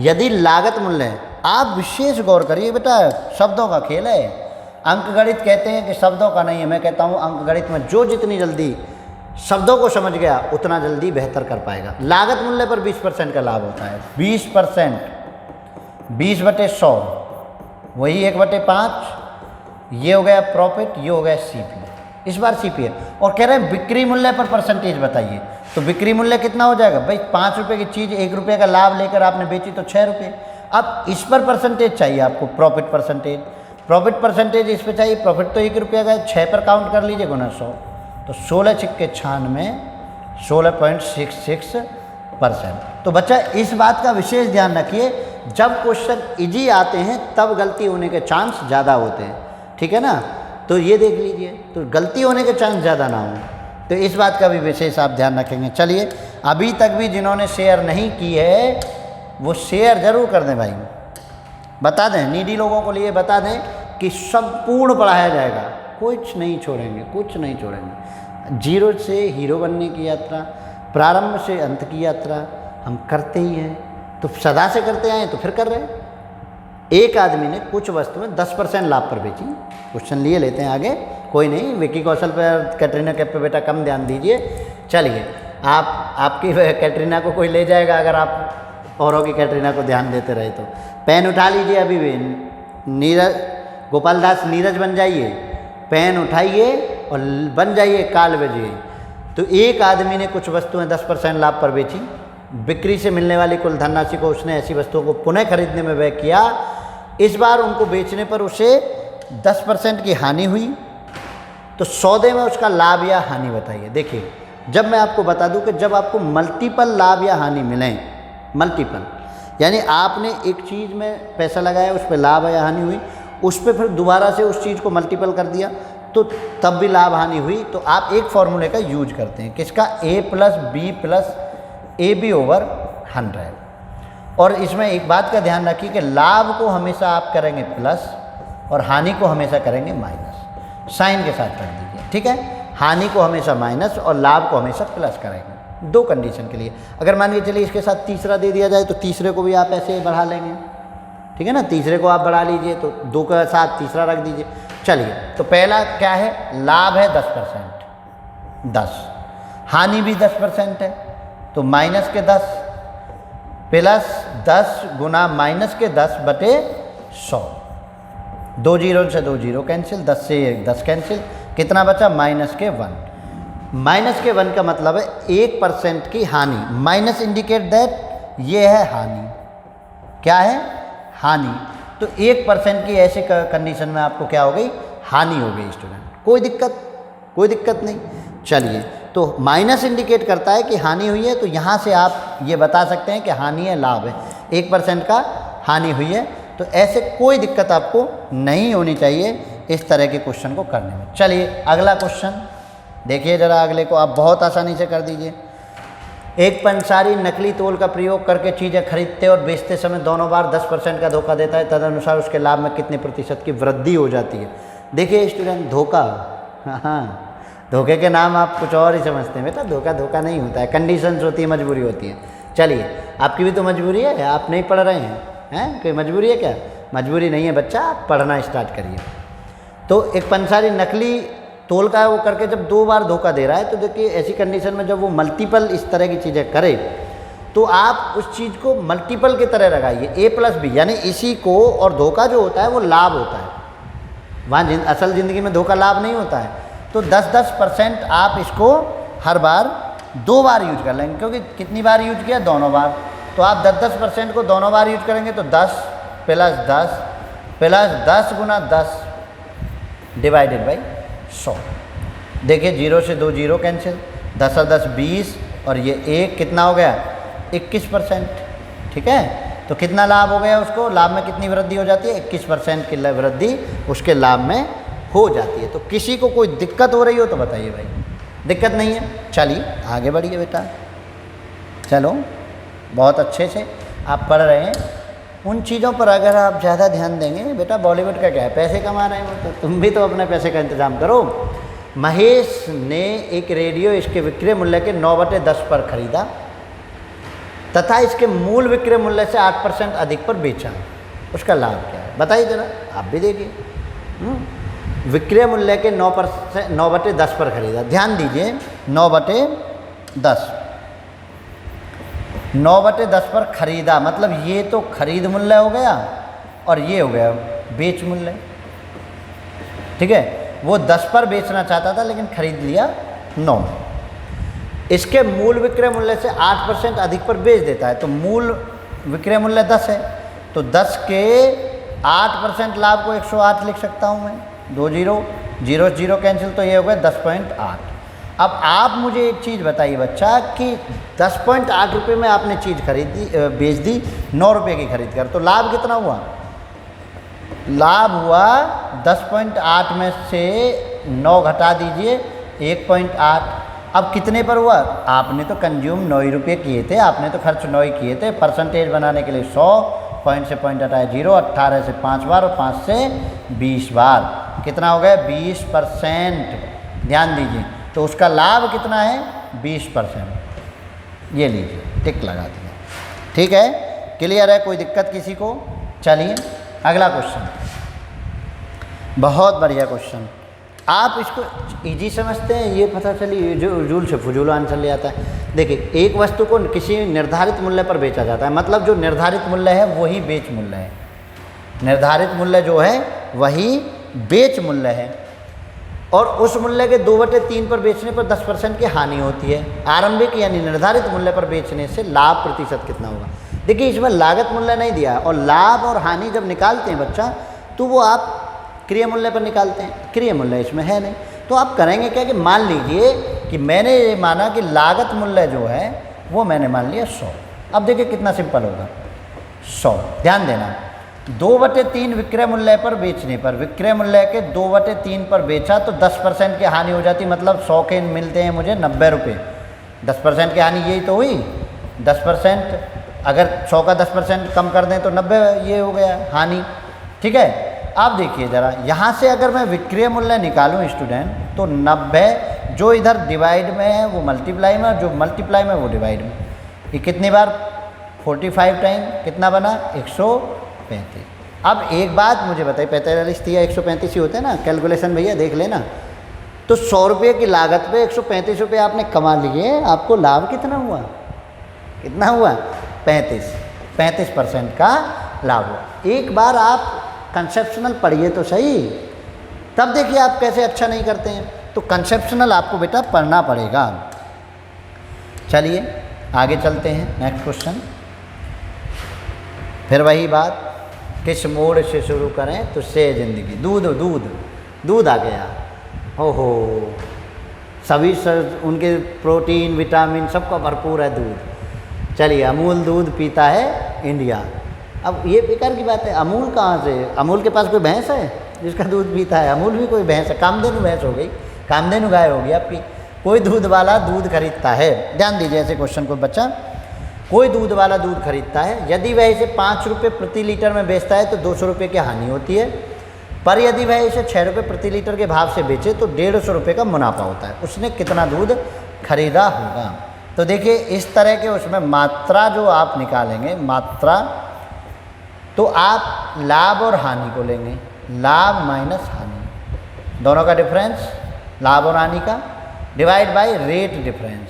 यदि लागत मूल्य है, आप विशेष गौर करिए बेटा, शब्दों का खेल है। अंकगणित कहते हैं कि शब्दों का नहीं है। मैं कहता हूँ अंकगणित में जो जितनी जल्दी शब्दों को समझ गया उतना जल्दी बेहतर कर पाएगा। लागत मूल्य पर 20% का लाभ होता है। 20%, 20/100, वही 1/5। ये हो गया प्रॉफिट, ये हो गया सीपी। इस बार सीपी है और कह रहे हैं बिक्री मूल्य पर परसेंटेज बताइए। तो बिक्री मूल्य कितना हो जाएगा भाई? 5 रुपये की चीज़ 1 रुपये का लाभ लेकर आपने बेची तो 6 रुपये। अब इस पर परसेंटेज चाहिए आपको, प्रॉफिट परसेंटेज। प्रॉफिट परसेंटेज इस पर चाहिए, प्रॉफिट तो 1 रुपये का है, 6 पर काउंट कर लीजिए गुना 100, तो 16 छिक्के 96, 16.66%। तो बच्चा इस बात का विशेष ध्यान रखिए, जब क्वेश्चन इजी आते हैं तब गलती होने के चांस ज़्यादा होते हैं, ठीक है ना। तो ये देख लीजिए, तो गलती होने के चांस ज़्यादा ना हो, तो इस बात का भी विशेष आप ध्यान रखेंगे। चलिए, अभी तक भी जिन्होंने शेयर नहीं की है वो शेयर ज़रूर कर दें भाई। बता दें, नीडी लोगों को लिए बता दें कि संपूर्ण पढ़ाया जाएगा। कुछ नहीं छोड़ेंगे, कुछ नहीं छोड़ेंगे। जीरो से हीरो बनने की यात्रा, प्रारंभ से अंत की यात्रा हम करते ही हैं, तो सदा से करते आए तो फिर कर रहे हैं। एक आदमी ने कुछ वस्तुएं 10% लाभ पर बेची। क्वेश्चन लिए लेते हैं आगे, कोई नहीं, विकी कौशल पर, कैटरीना कैफ पे बेटा कम ध्यान दीजिए। चलिए, आपकी कैटरीना को कोई ले जाएगा अगर आप औरों की कैटरीना को ध्यान देते रहे तो। पेन उठा लीजिए अभी भी, नीरज गोपाल दास नीरज बन जाइए, पेन उठाइए और बन जाइए काल बजिए। तो एक आदमी ने कुछ वस्तुएं 10% लाभ पर बेची, बिक्री से मिलने वाली कुल धनराशि को उसने ऐसी वस्तुओं को पुनः खरीदने में व्यय किया। इस बार उनको बेचने पर उसे 10% की हानि हुई, तो सौदे में उसका लाभ या हानि बताइए। देखिए, जब मैं आपको बता दूं कि जब आपको मल्टीपल लाभ या हानि मिलें, मल्टीपल यानी आपने एक चीज़ में पैसा लगाया, उस पर लाभ या हानि हुई, उस पर फिर दोबारा से उस चीज़ को मल्टीपल कर दिया तो तब भी लाभ हानि हुई, तो आप एक फॉर्मूले का यूज करते हैं, किसका, A+B+AB/100। और इसमें एक बात का ध्यान रखिए कि लाभ को हमेशा आप करेंगे प्लस और हानि को हमेशा करेंगे माइनस, साइन के साथ कर दीजिए, ठीक है। हानि को हमेशा माइनस और लाभ को हमेशा प्लस करेंगे, दो कंडीशन के लिए। अगर मान के चलिए इसके साथ तीसरा दे दिया जाए तो तीसरे को भी आप ऐसे बढ़ा लेंगे, ठीक है ना, तीसरे को आप बढ़ा लीजिए तो 2 के साथ तीसरा रख दीजिए। चलिए, तो पहला क्या है, लाभ है 10%, 10, हानि भी 10% है तो माइनस के 10 प्लस 10 गुना माइनस के 10/100, 2 जीरो से 2 जीरो कैंसिल, 10 से 10 कैंसिल, कितना बचा, -1। -1 का मतलब है 1% की हानि, माइनस इंडिकेट दैट ये है हानि, क्या है, हानि। तो 1% की ऐसे कंडीशन में आपको क्या हो गई, हानि हो गई स्टूडेंट। कोई दिक्कत नहीं। चलिए, तो माइनस इंडिकेट करता है कि हानि हुई है, तो यहाँ से आप ये बता सकते हैं कि हानि है, लाभ है, 1% का हानि हुई है, तो ऐसे कोई दिक्कत आपको नहीं होनी चाहिए इस तरह के क्वेश्चन को करने में। चलिए, अगला क्वेश्चन देखिए जरा, अगले को आप बहुत आसानी से कर दीजिए। एक पंसारी नकली तोल का प्रयोग करके चीज़ें खरीदते और बेचते समय दोनों बार 10% का धोखा देता है, तदनुसार उसके लाभ में कितने प्रतिशत की वृद्धि हो जाती है। देखिए स्टूडेंट, धोखा, हाँ, धोखे के नाम आप कुछ और ही समझते हैं बेटा, धोखा नहीं होता है, कंडीशंस होती है, मजबूरी होती है। चलिए, आपकी भी तो मजबूरी है, आप नहीं पढ़ रहे हैं, कोई मजबूरी है क्या, मजबूरी नहीं है बच्चा, आप पढ़ना स्टार्ट करिए। तो एक पंसारी नकली तोल का वो करके जब 2 बार धोखा दे रहा है, तो देखिए ऐसी कंडीशन में जब वो मल्टीपल इस तरह की चीज़ें करे तो आप उस चीज़ को मल्टीपल की तरह लगाइए, A+B, यानी इसी को, और धोखा जो होता है वो लाभ होता है, वहाँ असल ज़िंदगी में धोखा लाभ नहीं होता है। तो 10% आप इसको हर बार 2 बार यूज कर लेंगे, क्योंकि कितनी बार यूज किया, दोनों बार, तो आप 10% को दोनों बार यूज करेंगे तो 10 + 10 गुना 10 डिवाइडेड बाई 100। देखिए, 0 से 2 जीरो कैंसिल, 10 और 10 20, और ये 1 कितना हो गया, 21%, ठीक है। तो कितना लाभ हो गया उसको, लाभ में कितनी वृद्धि हो जाती है, 21% की वृद्धि उसके लाभ में हो जाती है। तो किसी को कोई दिक्कत हो रही हो तो बताइए भाई, दिक्कत नहीं है। चलिए आगे बढ़िए बेटा, चलो, बहुत अच्छे से आप पढ़ रहे हैं। उन चीज़ों पर अगर आप ज़्यादा ध्यान देंगे बेटा, बॉलीवुड का क्या है, पैसे कमा रहे हैं, तो तुम भी तो अपने पैसे का इंतज़ाम करो। महेश ने एक रेडियो इसके विक्रय मूल्य के 9/10 पर खरीदा तथा इसके मूल विक्रय मूल्य से 8% अधिक पर बेचा, उसका लाभ क्या है बताइए जरा, आप भी देखिए। विक्रय मूल्य के 9/10 पर खरीदा, ध्यान दीजिए, 9/10, 9/10 पर खरीदा, मतलब ये तो खरीद मूल्य हो गया और ये हो गया बेच मूल्य, ठीक है। वो 10 पर बेचना चाहता था लेकिन खरीद लिया 9। इसके मूल विक्रय मूल्य से 8% अधिक पर बेच देता है, तो मूल विक्रय मूल्य 10 है, तो 10 के 8% लाभ को 108 लिख सकता हूँ मैं, 2 जीरो, 0 कैंसिल, तो ये हो गया 10.8। अब आप मुझे एक चीज़ बताइए बच्चा कि 10.8 रुपये में आपने चीज़ खरीदी, बेच दी 9 रुपये की खरीद कर, तो लाभ कितना हुआ, लाभ हुआ 10.8 में से 9 घटा दीजिए 1.8। अब कितने पर हुआ, आपने तो कंज्यूम 9 रुपये किए थे, आपने तो खर्च 9 किए थे, परसेंटेज बनाने के लिए 100, पॉइंट से पॉइंट हटाया 0, 18 से 5 बार और 5 से 20 बार, कितना हो गया 20%, ध्यान दीजिए। तो उसका लाभ कितना है 20%, ये लीजिए टिक लगा दिया। ठीक है, क्लियर है, कोई दिक्कत किसी को? चलिए अगला क्वेश्चन, बहुत बढ़िया क्वेश्चन। आप इसको इजी समझते हैं, ये पता चलिए जो रूल से फजूल आंसर ले आता है। देखिए, एक वस्तु को किसी निर्धारित मूल्य पर बेचा जाता है, मतलब जो निर्धारित मूल्य है वही बेच मूल्य है। निर्धारित मूल्य जो है वही बेच मूल्य है, और उस मूल्य के 2/3 पर बेचने पर 10% की हानि होती है। आरंभिक यानी निर्धारित मूल्य पर बेचने से लाभ प्रतिशत कितना होगा? देखिए, इसमें लागत मूल्य नहीं दिया, और लाभ और हानि जब निकालते हैं बच्चा, तो वो आप क्रिय मूल्य पर निकालते हैं, क्रिय मूल्य इसमें है नहीं। तो आप करेंगे क्या कि मान लीजिए कि मैंने ये माना कि लागत मूल्य जो है वो मैंने मान लिया 100। अब देखिए कितना सिंपल होगा, 100, ध्यान देना, 2/3 विक्रय मूल्य पर बेचने पर, विक्रय मूल्य के 2/3 पर बेचा तो 10% की हानि हो जाती, मतलब 100 के मिलते हैं मुझे 90 रुपये। 10% की हानि यही तो हुई, 10%, अगर 100 का 10% कम कर दें तो 90 ये हो गया हानि। ठीक है, अब देखिए ज़रा, यहाँ से अगर मैं विक्रय मूल्य निकालूँ स्टूडेंट, तो 90 जो इधर डिवाइड में है वो मल्टीप्लाई में, और जो मल्टीप्लाई में वो डिवाइड में। ये कितनी बार 45 टाइम कितना बना 135। अब एक बात मुझे बताइए, 45 या 135 ही होते हैं ना, कैलकुलेशन भैया देख लेना। तो 100 रुपये की लागत पे 135 रुपये आपने कमा लिए, आपको लाभ कितना हुआ? कितना हुआ? 35% का लाभ हुआ। एक बार आप कंसेप्शनल पढ़िए तो सही, तब देखिए आप कैसे अच्छा नहीं करते हैं। तो कंसेप्शनल आपको बेटा पढ़ना पड़ेगा। चलिए आगे चलते हैं, नेक्स्ट क्वेश्चन। फिर वही बात, किस मोड़ से शुरू करें तो से ज़िंदगी। दूध दूध दूध आ गया, ओहो, सभी उनके प्रोटीन विटामिन सबका भरपूर है दूध। चलिए, अमूल दूध पीता है इंडिया। अब ये बेकार की बात है, अमूल कहाँ से? अमूल के पास कोई भैंस है जिसका दूध पीता है? अमूल भी कोई भैंस है, कामधेनु भैंस हो गई, कामधेनु गाय होगी आपकी। कोई दूध वाला दूध खरीदता है, ध्यान दीजिए ऐसे क्वेश्चन को बच्चा, कोई दूध वाला दूध खरीदता है, यदि वह इसे 5 रुपये प्रति लीटर में बेचता है तो 200 रुपये की हानि होती है, पर यदि वह इसे 6 रुपये प्रति लीटर के भाव से बेचे तो 150 रुपये का मुनाफा होता है। उसने कितना दूध खरीदा होगा? तो देखिए इस तरह के उसमें मात्रा जो आप निकालेंगे, मात्रा, तो आप लाभ और हानि को लेंगे, लाभ माइनस हानि, दोनों का डिफरेंस, लाभ और हानि का, divide by rate difference,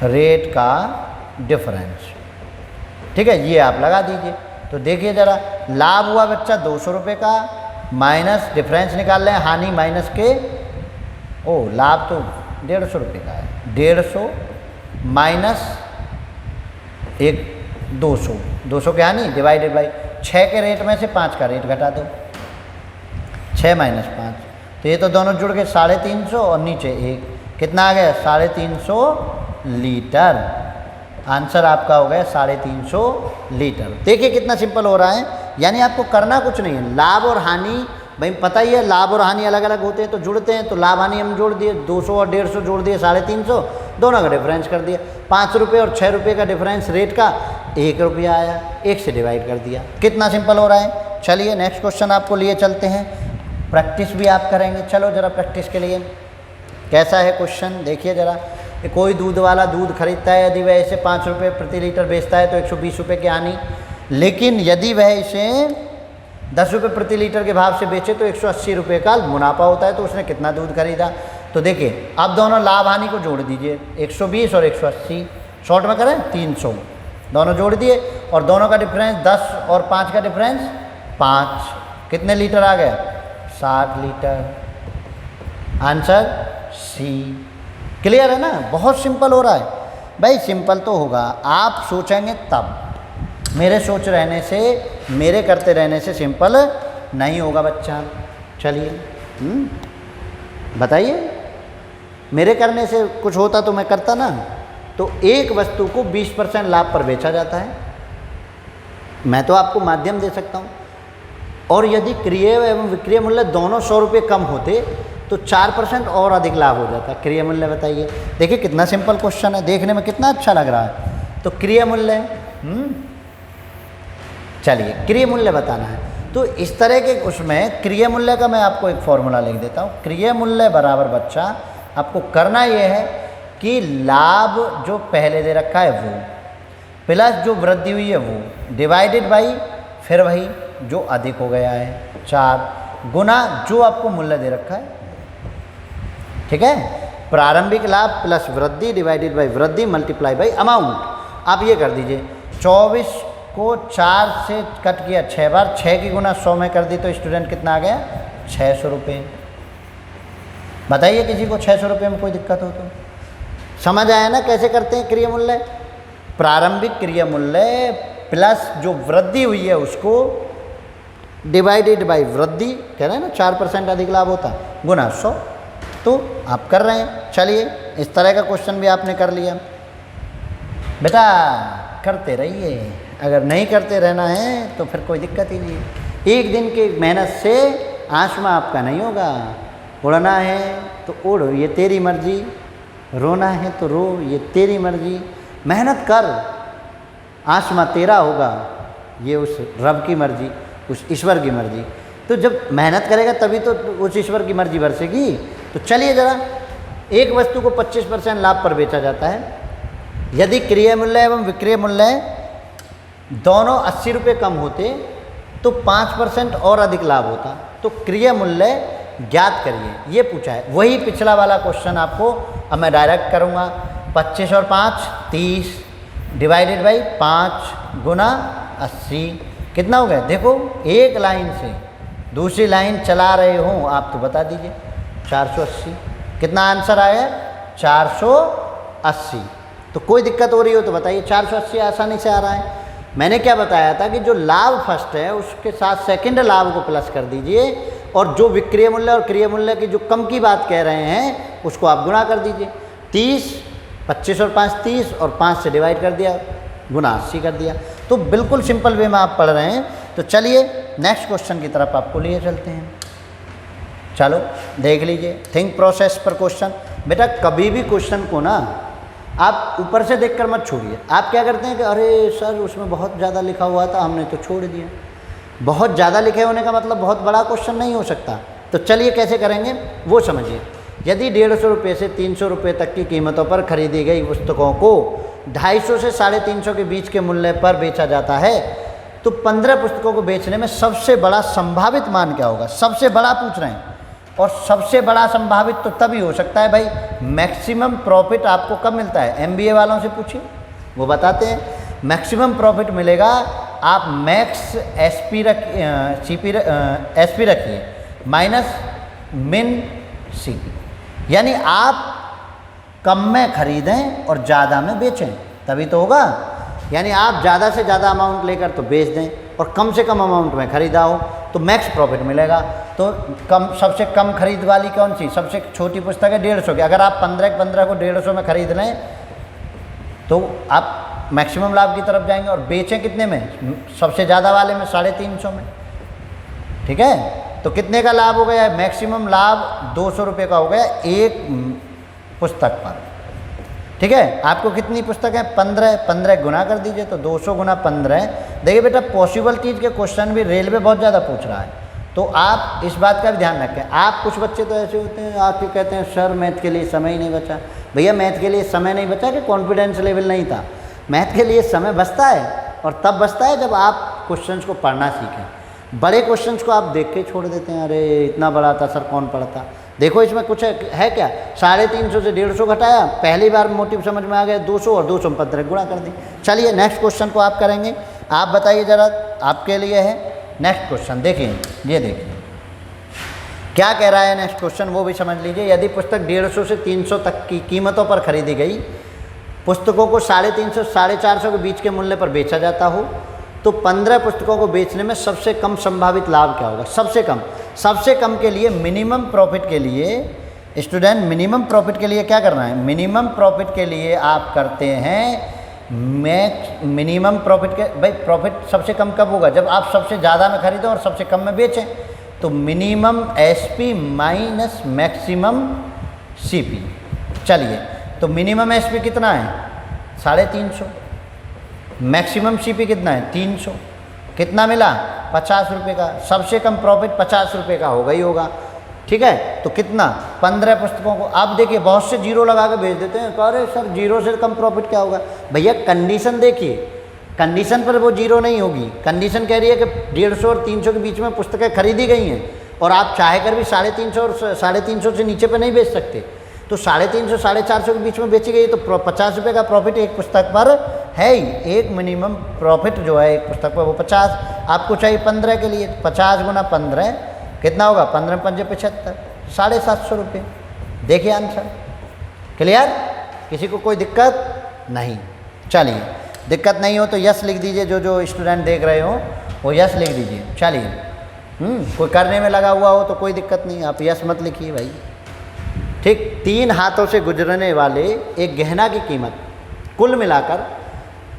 rate का डिफरेंस। ठीक है, ये आप लगा दीजिए। तो देखिए ज़रा, लाभ हुआ बच्चा 200 रुपये का, माइनस डिफरेंस निकाल लें, हानि माइनस के, ओ लाभ तो 150 रुपये का है, 150 माइनस एक 200 के हानि डिवाइडेड बाई 6 के रेट में से 5 का रेट घटा दो, 6 माइनस 5, तो ये तो दोनों जुड़ के 350 और नीचे 1, कितना आ गया 350 लीटर। आंसर आपका हो गया 350 लीटर। देखिए कितना सिंपल हो रहा है, यानी आपको करना कुछ नहीं है। लाभ और हानि भाई पता ही है, लाभ और हानि अलग अलग होते हैं तो जुड़ते हैं, तो लाभ हानि हम जोड़ दिए, 200 और 150 जोड़ दिए, 350, दोनों का डिफरेंस कर दिया। 5 रुपये और 6 रुपये का डिफरेंस रेट का, 1 रुपया आया, 1 से डिवाइड कर दिया। कितना सिंपल हो रहा है। चलिए नेक्स्ट क्वेश्चन आपको लिए चलते हैं, प्रैक्टिस भी आप करेंगे। चलो ज़रा प्रैक्टिस के लिए कैसा है क्वेश्चन देखिए ज़रा। कोई दूध वाला दूध खरीदता है, यदि वह इसे 5 रुपये प्रति लीटर बेचता है तो 120 रुपये की हानि, लेकिन यदि वह इसे 10 रुपये प्रति लीटर के भाव से बेचे तो 180 रुपये का मुनाफा होता है। तो उसने कितना दूध खरीदा? तो देखिए अब दोनों लाभ हानि को जोड़ दीजिए, 120 और 180, शॉर्ट में करें 300, दोनों जोड़ दिए, और दोनों का डिफरेंस 10 और 5 का डिफरेंस 5, कितने लीटर आ गया 60 लीटर। Answer C. क्लियर है ना, बहुत सिंपल हो रहा है भाई, सिंपल तो होगा, आप सोचेंगे तब। मेरे सोच रहने से, मेरे करते रहने से सिंपल नहीं होगा बच्चा। चलिए बताइए, मेरे करने से कुछ होता तो मैं करता ना। तो एक वस्तु को 20% लाभ पर बेचा जाता है, मैं तो आपको माध्यम दे सकता हूँ, और यदि क्रिय एवं विक्रय मूल्य दोनों 100 रुपये कम होते तो 4% और अधिक लाभ हो जाता। क्रिय मूल्य बताइए। देखिए कितना सिंपल क्वेश्चन है, देखने में कितना अच्छा लग रहा है। तो क्रिय मूल्य, चलिए क्रिय मूल्य बताना है। तो इस तरह के उसमें क्रिया मूल्य का मैं आपको एक फॉर्मूला लिख देता हूँ। क्रिया मूल्य बराबर बच्चा आपको करना ये है कि लाभ जो पहले दे रखा है वो प्लस जो वृद्धि हुई है वो डिवाइडेड बाई फिर वही जो अधिक हो गया है 4 गुना जो आपको मूल्य दे रखा है। ठीक है, प्रारंभिक लाभ प्लस वृद्धि डिवाइडेड बाई वृद्धि मल्टीप्लाई बाई अमाउंट। आप ये कर दीजिए 24 को 4 से कट किया 6 बार, 6 की गुना 100 में कर दी तो स्टूडेंट कितना आ गया 600 रुपये। बताइए किसी को 600 रुपये में कोई दिक्कत हो तो? समझ आया ना कैसे करते हैं क्रिया मूल्य? प्रारंभिक क्रिया मूल्य प्लस जो वृद्धि हुई है उसको डिवाइडेड बाई वृद्धि, कह रहे हैं ना 4% अधिक लाभ होता गुना 100। तो आप कर रहे हैं। चलिए इस तरह का क्वेश्चन भी आपने कर लिया। बेटा करते रहिए, अगर नहीं करते रहना है तो फिर कोई दिक्कत ही नहीं है। एक दिन की मेहनत से आसमां आपका नहीं होगा। उड़ना है तो उड़, ये तेरी मर्जी। रोना है तो रो, ये तेरी मर्जी। मेहनत कर, आसमां तेरा होगा, ये उस रब की मर्जी, उस ईश्वर की मर्जी। तो जब मेहनत करेगा तभी तो उस ईश्वर की मर्जी बरसेगी। तो चलिए ज़रा, एक वस्तु को 25% लाभ पर बेचा जाता है। यदि क्रय मूल्य एवं विक्रय मूल्य दोनों 80 रुपये कम होते तो 5% और अधिक लाभ होता। तो क्रय मूल्य ज्ञात करिए, ये पूछा है। वही पिछला वाला क्वेश्चन आपको अब मैं डायरेक्ट करूँगा। 25 और 5 30 डिवाइडेड बाई 5 गुना 80 कितना हो गया? देखो एक लाइन से दूसरी लाइन चला रहे हो आप तो बता दीजिए। 480 कितना आंसर आया? 480। तो कोई दिक्कत हो रही हो तो बताइए। 480 आसानी से आ रहा है। मैंने क्या बताया था कि जो लाभ फर्स्ट है उसके साथ सेकंड लाभ को प्लस कर दीजिए और जो विक्रय मूल्य और क्रय मूल्य की जो कम की बात कह रहे हैं उसको आप गुणा कर दीजिए। 30 25 और 5 30 और 5 से डिवाइड कर दिया गुना 80 कर दिया। तो बिल्कुल सिंपल वे में आप पढ़ रहे हैं। तो चलिए नेक्स्ट क्वेश्चन की तरफ आपको लिए चलते हैं। चलो देख लीजिए थिंक प्रोसेस पर क्वेश्चन। बेटा कभी भी क्वेश्चन को ना आप ऊपर से देखकर मत छोड़िए। आप क्या करते हैं कि अरे सर उसमें बहुत ज़्यादा लिखा हुआ था हमने तो छोड़ दिया। बहुत ज़्यादा लिखे होने का मतलब बहुत बड़ा क्वेश्चन नहीं हो सकता। तो चलिए कैसे करेंगे वो समझिए। यदि 150 रुपये से 300 रुपये तक की कीमतों पर खरीदी गई पुस्तकों को 250 से 350 के बीच के मूल्य पर बेचा जाता है तो 15 पुस्तकों को बेचने में सबसे बड़ा संभावित मान क्या होगा? सबसे बड़ा पूछ रहे हैं। और सबसे बड़ा संभावित तो तभी हो सकता है भाई, मैक्सिमम प्रॉफिट आपको कब मिलता है? एमबीए वालों से पूछिए, वो बताते हैं। मैक्सिमम प्रॉफिट मिलेगा, आप मैक्स एसपी रखिए माइनस मिन सीपी, यानी आप कम में खरीदें और ज़्यादा में बेचें तभी तो होगा। यानी आप ज़्यादा से ज़्यादा अमाउंट लेकर तो बेच दें और कम से कम अमाउंट में खरीदा हो तो मैक्स प्रॉफिट मिलेगा। तो सबसे कम खरीद वाली कौन सी? सबसे छोटी पुस्तक है 150 की। अगर आप 15 को 150 में खरीद लें तो आप मैक्सिमम लाभ की तरफ जाएंगे। और बेचें कितने में? सबसे ज़्यादा वाले में 350 में। ठीक है, तो कितने का लाभ हो गया? मैक्सिमम लाभ 200 रुपये का हो गया एक पुस्तक पर। ठीक है, आपको कितनी पुस्तक है? 15 गुना कर दीजिए तो 200 गुना 15। देखिए बेटा पॉसिबल चीज़ के क्वेश्चन भी रेलवे बहुत ज़्यादा पूछ रहा है, तो आप इस बात का भी ध्यान रखें। आप कुछ बच्चे तो ऐसे होते हैं आके कहते हैं सर मैथ के लिए समय ही नहीं बचा। भैया मैथ के लिए समय नहीं बचा कि कॉन्फिडेंस लेवल नहीं था? मैथ के लिए समय बचता है और तब बचता है जब आप क्वेश्चंस को पढ़ना सीखें। बड़े क्वेश्चंस को आप देख के छोड़ देते हैं, अरे इतना बड़ा था सर कौन पढ़ता। देखो इसमें कुछ है क्या? 350 से 150 घटाया, पहली बार मोटिव समझ में आ गया 200 और 200 में 15 गुणा कर दी। चलिए नेक्स्ट क्वेश्चन को आप करेंगे। आप बताइए ज़रा, आपके लिए है नेक्स्ट क्वेश्चन। देखिए ये देखिए क्या कह रहा है नेक्स्ट क्वेश्चन, वो भी समझ लीजिए। यदि पुस्तक 150 से 300 तक की कीमतों पर खरीदी गई पुस्तकों को 350 450 के बीच के मूल्य पर बेचा जाता हो तो 15 पुस्तकों को बेचने में सबसे कम संभावित लाभ क्या होगा? सबसे कम के लिए मिनिमम प्रॉफिट के लिए स्टूडेंट मिनिमम प्रॉफिट के लिए क्या करना है? मिनिमम प्रॉफिट के लिए आप करते हैं मिनिमम प्रॉफिट के भाई प्रॉफिट सबसे कम कब होगा? जब आप सबसे ज़्यादा में खरीदें और सबसे कम में बेचें। तो minimum SP minus maximum CP. चलिए तो मिनिमम एसपी कितना है? 350। मैक्सिमम सीपी कितना है? 300। कितना मिला 50 रुपये का, सबसे कम प्रॉफिट 50 रुपये का होगा ही होगा, ठीक है। तो कितना 15 पुस्तकों को। अब देखिए बहुत से जीरो लगा के भेज देते हैं, अरे सर जीरो से कम प्रॉफिट क्या होगा। भैया कंडीशन देखिए, कंडीशन पर वो जीरो नहीं होगी। कंडीशन कह रही है कि 150 और 300 के बीच में पुस्तकें खरीदी गई हैं और आप चाहे कर भी 350 और 350 से नीचे पे नहीं बेच सकते। तो 350 450 के बीच में बेची गई तो 50 रुपये का प्रॉफिट एक पुस्तक पर है ही। एक मिनिमम प्रॉफिट जो है एक पुस्तक पर वो 50, आपको चाहिए 15 के लिए, 50 गुना 15 कितना होगा, 15 पंजे 75, 750 रुपये। देखिए आंसर क्लियर, किसी को कोई दिक्कत नहीं। चलिए दिक्कत नहीं हो तो यस लिख दीजिए, जो स्टूडेंट देख रहे हो वो यस लिख दीजिए। चलिए कोई करने में लगा हुआ हो तो कोई दिक्कत नहीं, आप यस मत लिखिए भाई, ठीक। 3 हाथों से गुजरने वाले एक गहना की कीमत कुल मिलाकर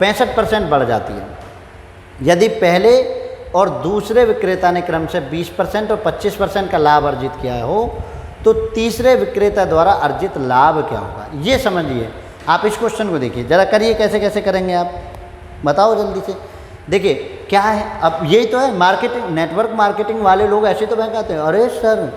65% बढ़ जाती है यदि पहले और दूसरे विक्रेता ने क्रम से 20% और 25% का लाभ अर्जित किया हो, तो तीसरे विक्रेता द्वारा अर्जित लाभ क्या होगा, ये समझिए। आप इस क्वेश्चन को देखिए जरा, करिए कैसे कैसे करेंगे आप, बताओ जल्दी से। देखिए क्या है, अब यही तो है मार्केटिंग, नेटवर्क मार्केटिंग वाले लोग ऐसे तो वह कहते हैं अरे सर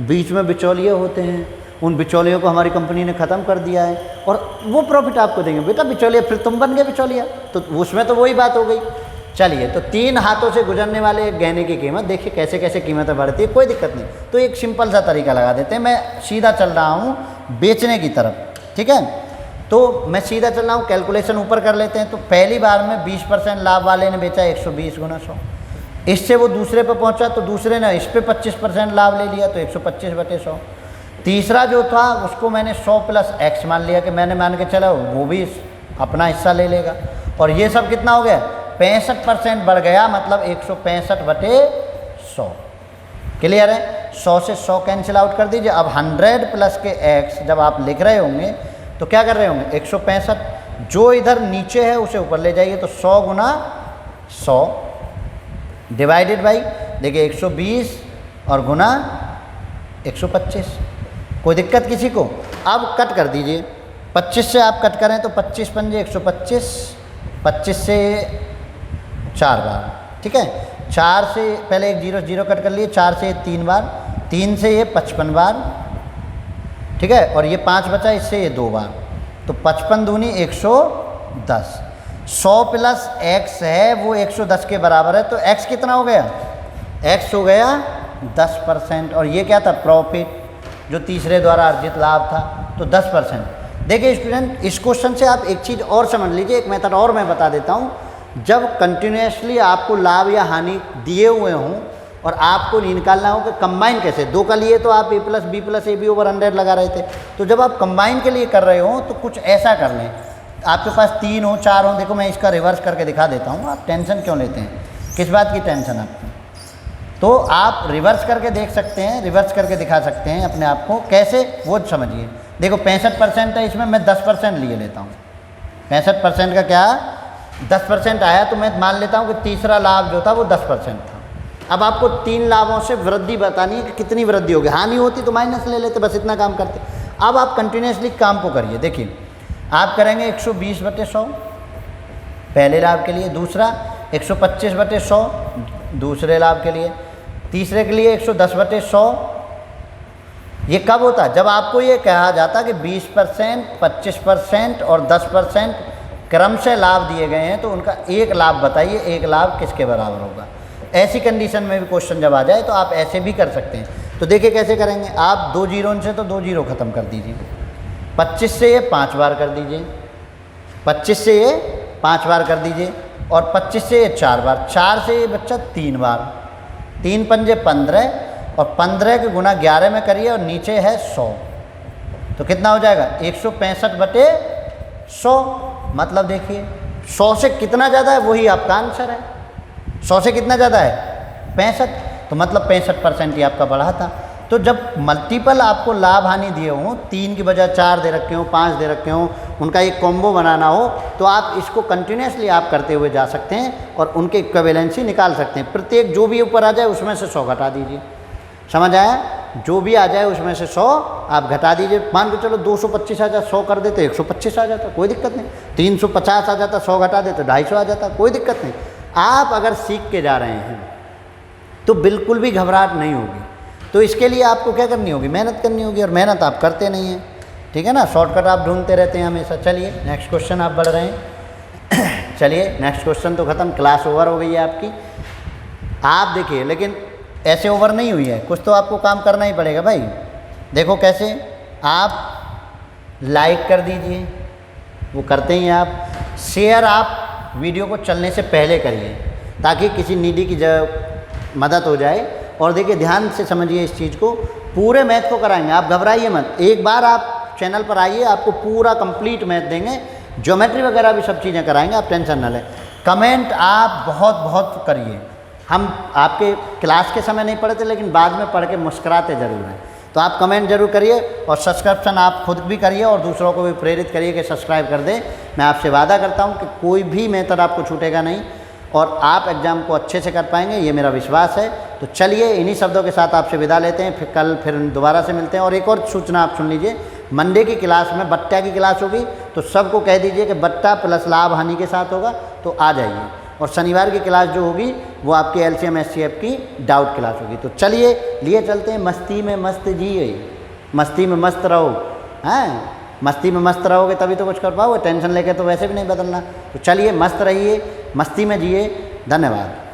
बीच में बिचौलिए होते हैं, उन बिचौलियों को हमारी कंपनी ने ख़त्म कर दिया है और वो प्रॉफिट आपको देंगे। बेटा बिचौलिया, फिर तुम बन गए बिचौलिया, तो उसमें तो वही बात हो गई। चलिए तो 3 हाथों से गुजरने वाले एक गहने की कीमत, देखिए कैसे कैसे कीमतें बढ़ती है, कोई दिक्कत नहीं। तो एक सिंपल सा तरीका लगा देते हैं, मैं सीधा चल रहा हूँ बेचने की तरफ, ठीक है। तो मैं सीधा चल रहा हूँ, कैलकुलेशन ऊपर कर लेते हैं। तो पहली बार में 20% लाभ वाले ने बेचा 120 गुना 100, इससे वो दूसरे पे पहुँचा तो दूसरे ने इस पे 25% लाभ ले लिया तो 125/100। तीसरा जो था उसको मैंने 100 + x मान लिया कि मैंने मान के चला वो भी अपना हिस्सा ले लेगा, और ये सब कितना हो गया 65% बढ़ गया, मतलब 165/100। क्लियर है, 100 से 100 कैंसिल आउट कर दीजिए। अब 100 + के x जब आप लिख रहे होंगे तो क्या कर रहे होंगे 165, जो इधर नीचे है उसे ऊपर ले जाइए तो 100 गुना 100 डिवाइडेड बाई, देखिए 120 और गुना 125। कोई दिक्कत किसी को। अब कट कर दीजिए, 25 से आप कट करें तो 25 पंजे 125, 25 से 4 बार, ठीक है। 4 से पहले एक 0 0 कट कर लिए, 4 से 3 बार, 3 से ये 55 बार, ठीक है। और ये 5 बचा, इससे ये 2 बार, तो 55 दूनी 110। 100 + x है वो 110 के बराबर है, तो x कितना हो गया, x हो गया 10%। और ये क्या था प्रॉफिट, जो तीसरे द्वारा अर्जित लाभ था, तो 10%। देखिए स्टूडेंट, इस क्वेश्चन से आप एक चीज़ और समझ लीजिए, एक मेथड और मैं बता देता हूँ। जब कंटिन्यूसली आपको लाभ या हानि दिए हुए हों और आपको निकालना हो कि कंबाइन कैसे, 2 का लिए तो आप a + b + ab/100 लगा रहे थे, तो जब आप कंबाइन के लिए कर रहे हो तो कुछ ऐसा कर लें, आपके पास 3 हो 4 हो। देखो मैं इसका रिवर्स करके दिखा देता हूँ, आप टेंशन क्यों लेते हैं, किस बात की टेंशन आपको। तो आप रिवर्स करके देख सकते हैं, रिवर्स करके दिखा सकते हैं अपने आप को, कैसे वो समझिए। देखो 65% है, इसमें मैं 10% लिए लेता हूँ। 65% का क्या 10% आया, तो मैं मान लेता हूँ कि तीसरा लाभ जो था वो 10% था। अब आपको 3 लाभों से वृद्धि बतानी है कि कितनी वृद्धि होगी, हानि होती तो माइनस ले लेते, बस इतना काम करते। अब आप कंटिन्यूसली काम को करिए। देखिए आप करेंगे 120/100 पहले लाभ के लिए, दूसरा 125/100 दूसरे लाभ के लिए, तीसरे के लिए 110/100। ये कब होता है, जब आपको ये कहा जाता कि 20%, 25% और 10% क्रम से लाभ दिए गए हैं, तो उनका एक लाभ बताइए, एक लाभ किसके बराबर होगा। ऐसी कंडीशन में भी क्वेश्चन जब आ जाए तो आप ऐसे भी कर सकते हैं। तो देखिए कैसे करेंगे, आप 2 जीरो से तो 2 जीरो ख़त्म कर दीजिए, 25 से ये 5 बार कर दीजिए, 25 से ये 5 बार कर दीजिए, और 25 से ये 4 बार, 4 से ये बच्चा 3 बार, 3 पंजे 15, और 15 के गुना 11 में करिए और नीचे है 100, तो कितना हो जाएगा 165/100। मतलब देखिए 100 से कितना ज़्यादा है वही आपका आंसर है। 100 से कितना ज़्यादा है 65, तो मतलब 65% ही आपका बढ़ा था। तो जब मल्टीपल आपको लाभ हानि दिए हों, 3 की बजाय 4 दे रखे हों, 5 दे रखे हों, उनका एक कॉम्बो बनाना हो, तो आप इसको कंटिन्यूसली आप करते हुए जा सकते हैं और उनके इक्विवेलेंसी निकाल सकते हैं। प्रत्येक जो भी ऊपर आ जाए उसमें से 100 घटा दीजिए, समझ आया, जो भी आ जाए उसमें से 100 आप घटा दीजिए। मान के चलो 225 आ जाता, 100 कर देते 125 आ जाता, कोई दिक्कत नहीं। 350 आ जाता, 100 घटा देते 250 आ जाता, कोई दिक्कत नहीं। आप अगर सीख के जा रहे हैं तो बिल्कुल भी घबराहट नहीं होगी। तो इसके लिए आपको क्या करनी होगी, मेहनत करनी होगी, और मेहनत आप करते नहीं हैं, ठीक है ना, शॉर्टकट आप ढूंढते रहते हैं हमेशा। चलिए नेक्स्ट क्वेश्चन आप बढ़ रहे हैं। चलिए नेक्स्ट क्वेश्चन तो ख़त्म, क्लास ओवर हो गई है आपकी। आप देखिए, लेकिन ऐसे ओवर नहीं हुई है, कुछ तो आपको काम करना ही पड़ेगा भाई। देखो कैसे, आप लाइक कर दीजिए, वो करते ही आप। शेयर आप वीडियो को चलने से पहले करिए ताकि किसी नीडी की मदद हो जाए। और देखिए ध्यान से समझिए इस चीज़ को, पूरे मैथ को कराएंगे, आप घबराइए मत। एक बार आप चैनल पर आइए, आपको पूरा कंप्लीट मैथ देंगे, ज्योमेट्री वगैरह भी सब चीज़ें कराएंगे, आप टेंशन ना लें। कमेंट आप बहुत बहुत करिए। हम आपके क्लास के समय नहीं पढ़े थे, लेकिन बाद में पढ़ के मुस्कुराते ज़रूर हैं। तो आप कमेंट जरूर करिए, और सब्सक्रिप्शन आप खुद भी करिए और दूसरों को भी प्रेरित करिए कि सब्सक्राइब कर दें। मैं आपसे वादा करता हूं कि कोई भी मेथड आपको छूटेगा नहीं, और आप एग्ज़ाम को अच्छे से कर पाएंगे, ये मेरा विश्वास है। तो चलिए इन्हीं शब्दों के साथ आपसे विदा लेते हैं, फिर कल फिर दोबारा से मिलते हैं। और एक और सूचना आप सुन लीजिए, मंडे की क्लास में बट्टा की क्लास होगी, तो सबको कह दीजिए कि बट्टा प्लस लाभ हानि के साथ होगा, तो आ जाइए। और शनिवार की क्लास जो होगी वो आपकी LCM SCF की डाउट क्लास होगी। तो चलिए लिए चलते हैं, मस्ती में मस्त जिए, मस्ती में मस्त रहो। हैं, मस्ती में मस्त रहोगे तभी तो कुछ कर पाओगे, टेंशन लेके तो वैसे भी नहीं बदलना। तो चलिए मस्त रहिए, मस्ती में जिए। धन्यवाद।